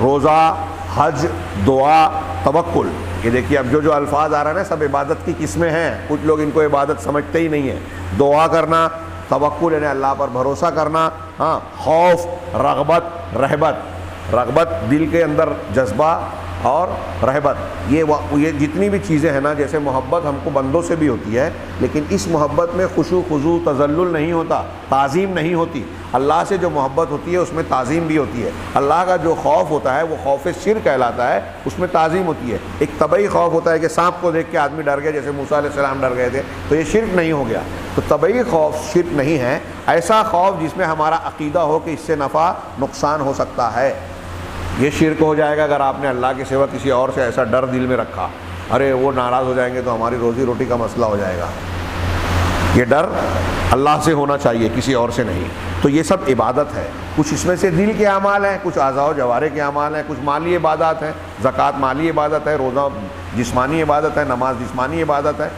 روزہ، حج، دعا، توکل، یہ دیکھیے اب جو الفاظ آ رہے ہیں نا، سب عبادت کی قسمیں ہیں۔ کچھ لوگ ان کو عبادت سمجھتے ہی نہیں ہیں۔ دعا کرنا، توکل یعنی اللہ پر بھروسہ کرنا، خوف، رغبت، رہبت، رغبت دل کے اندر جذبہ، اور رہبت، یہ جتنی بھی چیزیں ہیں نا، جیسے محبت ہم کو بندوں سے بھی ہوتی ہے، لیکن اس محبت میں خشوع خضوع تذلل نہیں ہوتا، تعظیم نہیں ہوتی۔ اللہ سے جو محبت ہوتی ہے اس میں تعظیم بھی ہوتی ہے۔ اللہ کا جو خوف ہوتا ہے وہ خوف شرک کہلاتا ہے، اس میں تعظیم ہوتی ہے۔ ایک طبعی خوف ہوتا ہے کہ سانپ کو دیکھ کے آدمی ڈر گیا، جیسے موسیٰ علیہ السلام ڈر گئے تھے، تو یہ شرک نہیں ہو گیا۔ تو طبعی خوف شرک نہیں ہے، ایسا خوف جس میں ہمارا عقیدہ ہو کہ اس سے نفع نقصان ہو سکتا ہے، یہ شرک ہو جائے گا۔ اگر آپ نے اللہ کے سوا کسی اور سے ایسا ڈر دل میں رکھا، ارے وہ ناراض ہو جائیں گے تو ہماری روزی روٹی کا مسئلہ ہو جائے گا، یہ ڈر اللہ سے ہونا چاہیے، کسی اور سے نہیں۔ تو یہ سب عبادت ہے۔ کچھ اس میں سے دل کے اعمال ہیں، کچھ اعضاء و جوارح کے اعمال ہیں، کچھ مالی عبادات ہیں، زکوٰۃ مالی عبادت ہے، روزہ جسمانی عبادت ہے، نماز جسمانی عبادت ہے،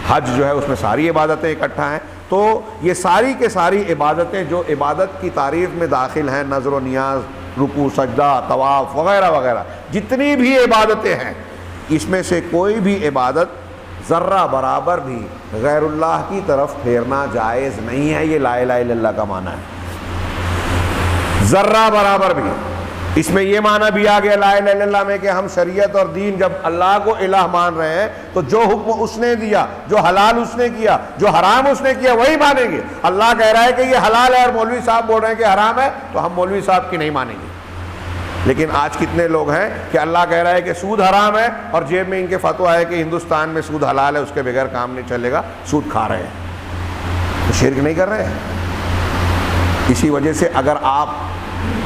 حج جو ہے اس میں ساری عبادتیں اکٹھا ہیں۔ تو یہ ساری کے ساری عبادتیں جو عبادت کی تعریف میں داخل ہیں، نظر و نیاز، رکوع، سجدہ، طواف وغیرہ وغیرہ، جتنی بھی عبادتیں ہیں، اس میں سے کوئی بھی عبادت ذرہ برابر بھی غیر اللہ کی طرف پھیرنا جائز نہیں ہے۔ یہ لا الہ الا اللہ کا معنی ہے، ذرہ برابر بھی۔ اس میں یہ معنی بھی آ گیا لا الہ الا اللہ میں کہ ہم شریعت اور دین جب اللہ کو الہ مان رہے ہیں تو جو حکم اس نے دیا، جو حلال اس نے کیا، جو حرام اس نے کیا، وہی مانیں گے۔ اللہ کہہ رہا ہے کہ یہ حلال ہے اور مولوی صاحب بول رہے ہیں کہ حرام ہے، تو ہم مولوی صاحب کی نہیں مانیں گے۔ لیکن آج کتنے لوگ ہیں کہ اللہ کہہ رہا ہے کہ سود حرام ہے اور جیب میں ان کے فتویٰ ہے کہ ہندوستان میں سود حلال ہے، اس کے بغیر کام نہیں چلے گا، سود کھا رہے ہیں، تو شرک نہیں کر رہے ہیں۔ اسی وجہ سے اگر آپ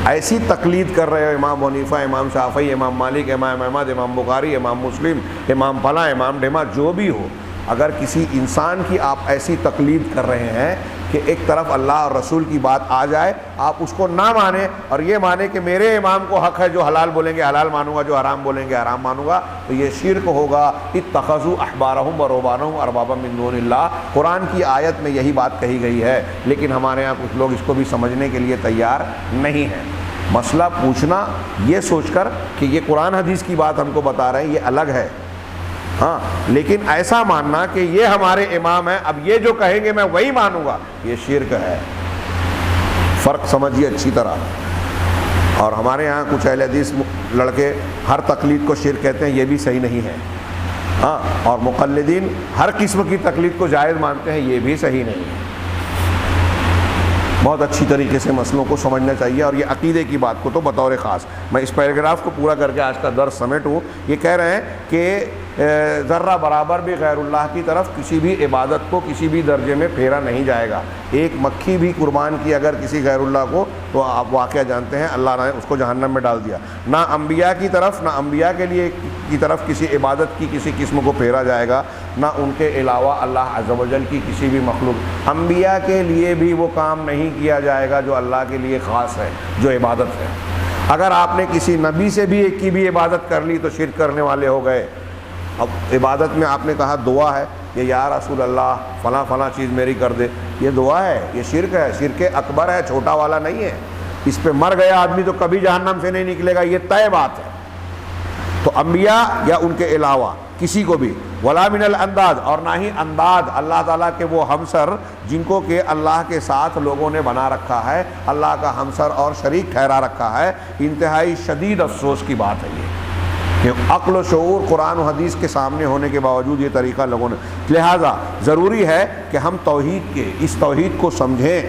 ایسی تقلید کر رہے ہو امام حنیفہ، امام شافعی، امام مالک، امام احمد، امام بخاری، امام مسلم، امام فلاں، امام ڈھیما، جو بھی ہو، اگر کسی انسان کی آپ ایسی تقلید کر رہے ہیں کہ ایک طرف اللہ اور رسول کی بات آ جائے، آپ اس کو نہ مانیں اور یہ مانیں کہ میرے امام کو حق ہے، جو حلال بولیں گے حلال مانوں گا، جو حرام بولیں گے حرام مانوں گا، تو یہ شرک ہوگا۔ اتخذوا احبارهم ورهبانهم اربابا من دون اللہ، قرآن کی آیت میں یہی بات کہی گئی ہے، لیکن ہمارے ہاں کچھ لوگ اس کو بھی سمجھنے کے لیے تیار نہیں ہیں۔ مسئلہ پوچھنا یہ سوچ کر کہ یہ قرآن حدیث کی بات ہم کو بتا رہے ہیں، یہ الگ ہے، لیکن ایسا ماننا کہ یہ ہمارے امام ہیں، اب یہ جو کہیں گے میں وہی مانوں گا، یہ شرک ہے۔ فرق سمجھیے اچھی طرح۔ اور ہمارے یہاں کچھ اہل حدیث لڑکے ہر تقلید کو شرک کہتے ہیں، یہ بھی صحیح نہیں ہے، اور مقلدین ہر قسم کی تقلید کو جائز مانتے ہیں، یہ بھی صحیح نہیں ہے۔ بہت اچھی طریقے سے مسئلوں کو سمجھنا چاہیے، اور یہ عقیدے کی بات کو تو بطور خاص میں اس پیراگراف کو پورا کر کے آج کا درس سمیٹوں۔ یہ کہہ رہے ہیں کہ ذرہ برابر بھی غیر اللہ کی طرف کسی بھی عبادت کو کسی بھی درجے میں پھیرا نہیں جائے گا۔ ایک مکھی بھی قربان کی اگر کسی غیر اللہ کو، تو آپ واقعہ جانتے ہیں اللہ نے اس کو جہنم میں ڈال دیا۔ نہ انبیاء کی طرف، نہ انبیاء کے لیے کی طرف کسی عبادت کی کسی قسم کو پھیرا جائے گا، نہ ان کے علاوہ اللہ عز و جل کی کسی بھی مخلوق۔ انبیاء کے لیے بھی وہ کام نہیں کیا جائے گا جو اللہ کے لیے خاص ہے، جو عبادت ہے۔ اگر آپ نے کسی نبی سے بھی ایک کی بھی عبادت کر لی تو شرک کرنے والے ہو گئے۔ اب عبادت میں آپ نے کہا دعا ہے، کہ یا رسول اللہ فلاں فلاں چیز میری کر دے، یہ دعا ہے، یہ شرک ہے، شرک اکبر ہے، چھوٹا والا نہیں ہے۔ اس پہ مر گیا آدمی تو کبھی جہنم سے نہیں نکلے گا، یہ طے بات ہے۔ تو انبیاء یا ان کے علاوہ کسی کو بھی، ولا من الانداد، اور نہ ہی انداد، اللہ تعالیٰ کے وہ ہمسر جن کو کہ اللہ کے ساتھ لوگوں نے بنا رکھا ہے، اللہ کا ہمسر اور شریک ٹھہرا رکھا ہے۔ انتہائی شدید افسوس کی بات ہے یہ، کہ عقل و شعور قرآن و حدیث کے سامنے ہونے کے باوجود یہ طریقہ لوگوں نے، لہٰذا ضروری ہے کہ ہم توحید کے اس توحید کو سمجھیں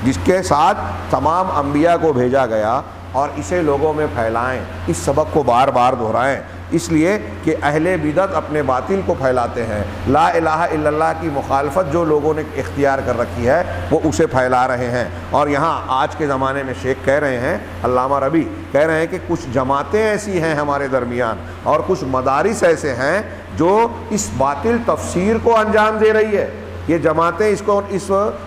جس کے ساتھ تمام انبیاء کو بھیجا گیا، اور اسے لوگوں میں پھیلائیں، اس سبق کو بار بار دہرائیں، اس لیے کہ اہل بدعت اپنے باطل کو پھیلاتے ہیں، لا الہ الا اللہ کی مخالفت جو لوگوں نے اختیار کر رکھی ہے وہ اسے پھیلا رہے ہیں۔ اور یہاں آج کے زمانے میں شیخ کہہ رہے ہیں، علامہ ربیع کہہ رہے ہیں کہ کچھ جماعتیں ایسی ہیں ہمارے درمیان اور کچھ مدارس ایسے ہیں جو اس باطل تفسیر کو انجام دے رہی ہے۔ یہ جماعتیں اس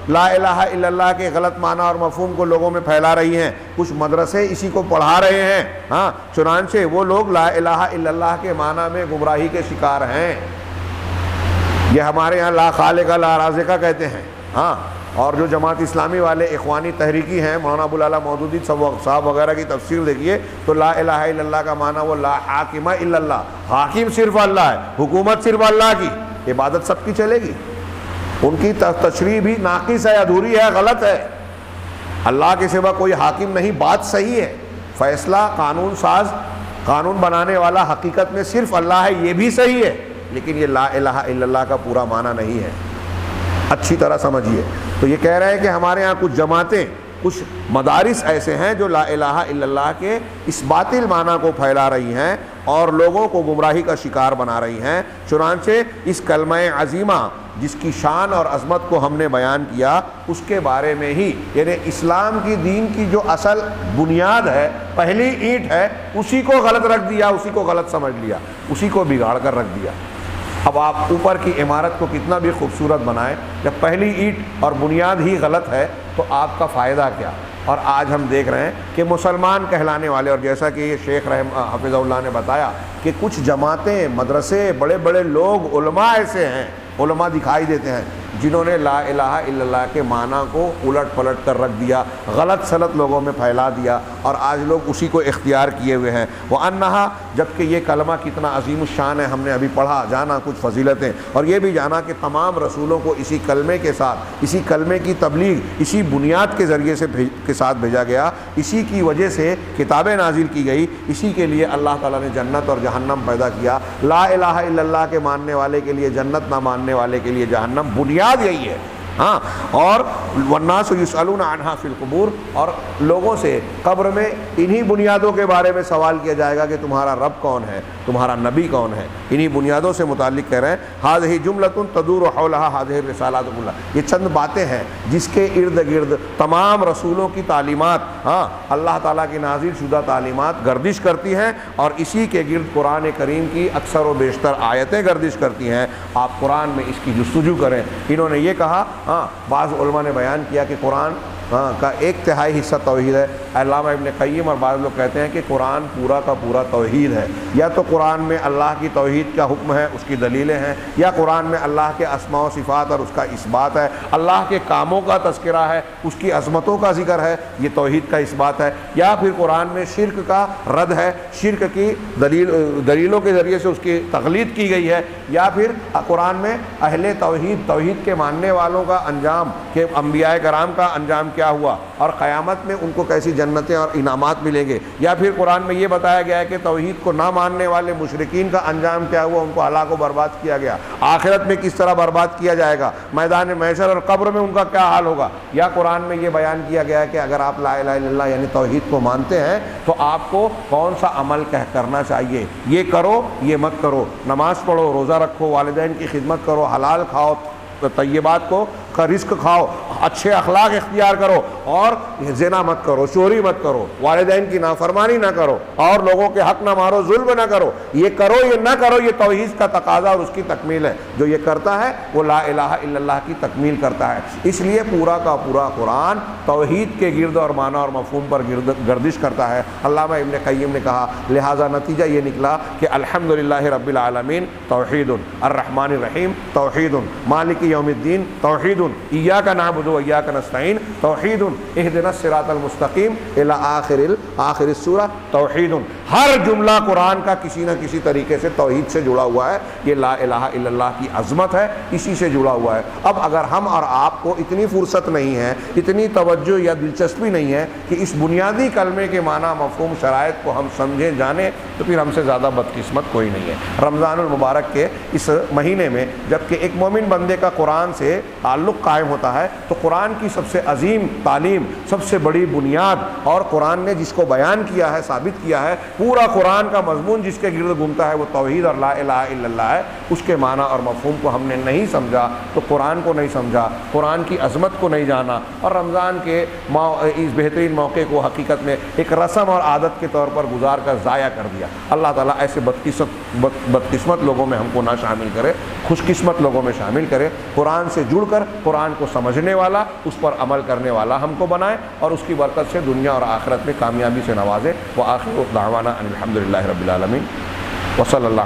لا الہ الا اللہ کے غلط معنی اور مفہوم کو لوگوں میں پھیلا رہی ہیں، کچھ مدرسے اسی کو پڑھا رہے ہیں، ہاں چنانچہ وہ لوگ لا الہ الا اللہ کے معنی میں گمراہی کے شکار ہیں۔ یہ ہمارے یہاں لا خالق لا رازق کہتے ہیں، ہاں، اور جو جماعت اسلامی والے اخوانی تحریکی ہیں، مولانا ابوالعلا مودودی صاحب وغیرہ کی تفسیر دیکھیے تو لا الہ الا اللہ کا معنی وہ لا حاکم الا اللہ، حاکم صرف اللہ ہے، حکومت صرف اللہ کی، عبادت سب کی چلے گی۔ ان کی تشریح بھی ناقص ہے، ادھوری ہے، غلط ہے۔ اللہ کے سوا کوئی حاکم نہیں، بات صحیح ہے، فیصلہ قانون ساز، قانون بنانے والا حقیقت میں صرف اللہ ہے، یہ بھی صحیح ہے، لیکن یہ لا الہ الا اللہ کا پورا معنی نہیں ہے، اچھی طرح سمجھیے۔ تو یہ کہہ رہے ہیں کہ ہمارے ہاں کچھ جماعتیں، کچھ مدارس ایسے ہیں جو لا الہ الا اللہ کے اس باطل معنی کو پھیلا رہی ہیں اور لوگوں کو گمراہی کا شکار بنا رہی ہیں۔ چنانچہ اس کلمہ عظیمہ جس کی شان اور عظمت کو ہم نے بیان کیا، اس کے بارے میں ہی، یعنی اسلام کی دین کی جو اصل بنیاد ہے، پہلی اینٹ ہے، اسی کو غلط رکھ دیا، اسی کو غلط سمجھ لیا، اسی کو بگاڑ کر رکھ دیا۔ اب آپ اوپر کی عمارت کو کتنا بھی خوبصورت بنائیں، جب پہلی اینٹ اور بنیاد ہی غلط ہے تو آپ کا فائدہ کیا؟ اور آج ہم دیکھ رہے ہیں کہ مسلمان کہلانے والے، اور جیسا کہ یہ شیخ حفظہ اللہ نے بتایا کہ کچھ جماعتیں، مدرسے، بڑے بڑے لوگ، علماء ایسے ہیں، علماء دکھائی دیتے ہیں جنہوں نے لا الہ الا اللہ کے معنی کو الٹ پلٹ کر رکھ دیا، غلط سلط لوگوں میں پھیلا دیا، اور آج لوگ اسی کو اختیار کیے ہوئے ہیں۔ وَأَنَّهَا، جبکہ یہ کلمہ کتنا عظیم الشان ہے، ہم نے ابھی پڑھا، جانا کچھ فضیلتیں، اور یہ بھی جانا کہ تمام رسولوں کو اسی کلمے کے ساتھ، اسی کلمے کی تبلیغ، اسی بنیاد کے ذریعے سے کے ساتھ بھیجا گیا، اسی کی وجہ سے کتابیں نازل کی گئی، اسی کے لیے اللہ تعالیٰ نے جنت اور جہنم پیدا کیا۔ لا الہ الا اللہ کے ماننے والے کے لیے جنت، نہ ماننے والے کے لیے جہنم، بنیاد یہی ہے، ہاں۔ اور والناس یسألون عنہا فی القبور، اور لوگوں سے قبر میں انہی بنیادوں کے بارے میں سوال کیا جائے گا کہ تمہارا رب کون ہے، تمہارا نبی کون ہے، انہی بنیادوں سے متعلق کہہ رہے ہیں۔ ھذہ جملۃ تدور حولھا ھذہ الرسالات کلھا، یہ چند باتیں ہیں جس کے ارد گرد تمام رسولوں کی تعلیمات، ہاں، اللہ تعالیٰ کی نازل شدہ تعلیمات گردش کرتی ہیں، اور اسی کے گرد قرآن کریم کی اکثر و بیشتر آیتیں گردش کرتی ہیں۔ آپ قرآن میں اس کی جستجو کریں۔ انہوں نے یہ کہا، ہاں، بعض علماء نے بیان کیا کہ قرآن کا 1/3 حصہ توحید ہے۔ علامہ ابن قیم اور بعض لوگ کہتے ہیں کہ قرآن پورا کا پورا توحید ہے، یا تو قرآن میں اللہ کی توحید کا حکم ہے، اس کی دلیلیں ہیں، یا قرآن میں اللہ کے اسماء و صفات اور اس کا اثبات ہے، اللہ کے کاموں کا تذکرہ ہے، اس کی عظمتوں کا ذکر ہے، یہ توحید کا اثبات ہے، یا پھر قرآن میں شرک کا رد ہے، شرک کی دلیلوں کے ذریعے سے اس کی تقلید کی گئی ہے، یا پھر قرآن میں اہل توحید، توحید کے ماننے والوں کا انجام، کہ انبیاء کرام کا انجام کیا ہوا اور قیامت میں ان کو کیسی جنتیں اور انعامات ملیں گے، یا پھر قرآن میں یہ بتایا گیا ہے کہ توحید کو نہ ماننے والے مشرکین کا انجام کیا ہوا، ان کو ہلاک و برباد کیا گیا، آخرت میں کس طرح برباد کیا جائے گا، میدان محشر اور قبر میں ان کا کیا حال ہوگا، یا قرآن میں یہ بیان کیا گیا ہے کہ اگر آپ لا الہ الا اللہ یعنی توحید کو مانتے ہیں تو آپ کو کون سا عمل کرنا چاہیے، یہ کرو یہ مت کرو، نماز پڑھو، روزہ رکھو، والدین کی خدمت کرو، حلال کھاؤ، طیبات کو کا رزق کھاؤ، اچھے اخلاق اختیار کرو، اور زنا مت کرو، چوری مت کرو، والدین کی نافرمانی نہ کرو، اور لوگوں کے حق نہ مارو، ظلم نہ کرو، یہ کرو یہ نہ کرو، یہ توحید کا تقاضا اور اس کی تکمیل ہے۔ جو یہ کرتا ہے وہ لا الہ الا اللہ کی تکمیل کرتا ہے۔ اس لیے پورا کا پورا قرآن توحید کے گرد اور معنی اور مفہوم پر گردش کرتا ہے۔ علامہ ابن قیم نے کہا، لہٰذا نتیجہ یہ نکلا کہ الحمدللہ رب العالمین توحید، الرحمن الرحیم توحید، مالک یوم الدین توحید، ایاک نعبد و ایاک نستعین توحید، اہدنا الصراط المستقیم الی آخر السورہ توحید۔ ہر جملہ قرآن کا کسی نہ کسی طریقے سے توحید سے جڑا ہوا ہے. یہ لا الہ الا اللہ کی عظمت ہے، اسی سے جڑا ہوا ہے. اب اگر ہم اور آپ کو اتنی فرصت نہیں ہے، اتنی توجہ یا دلچسپی نہیں ہے کہ اس بنیادی کلمے کے معنی، مفہوم، شرائط کو ہم سمجھیں جانیں، تو پھر ہم سے زیادہ بدقسمت کوئی نہیں ہے. رمضان المبارک کے اس مہینے میں جب کہ ایک مومن بندے کا قرآن سے تعلق قائم ہوتا ہے تو قرآن کی سب سے عظیم تعلیم، سب سے بڑی بنیاد، اور قرآن نے جس کو بیان کیا ہے، ثابت کیا ہے، پورا قرآن کا مضمون جس کے گرد گھومتا ہے وہ توحید اور لا الہ الا اللہ ہے. اس کے معنی اور مفہوم کو ہم نے نہیں سمجھا تو قرآن کو نہیں سمجھا، قرآن کی عظمت کو نہیں جانا، اور رمضان کے اس بہترین موقع کو حقیقت میں ایک رسم اور عادت کے طور پر گزار کر ضائع کر دیا. اللہ تعالیٰ ایسے بدقسمت لوگوں میں ہم کو نہ شامل کرے، خوش قسمت لوگوں میں شامل کرے. قرآن سے جڑ کر قرآن کو سمجھنے والا، اس پر عمل کرنے والا ہم کو بنائے، اور اس کی برکت سے دنیا اور آخرت میں کامیابی سے نوازے. وآخر دعوانا ان الحمد للہ رب العالمین وصلی اللہ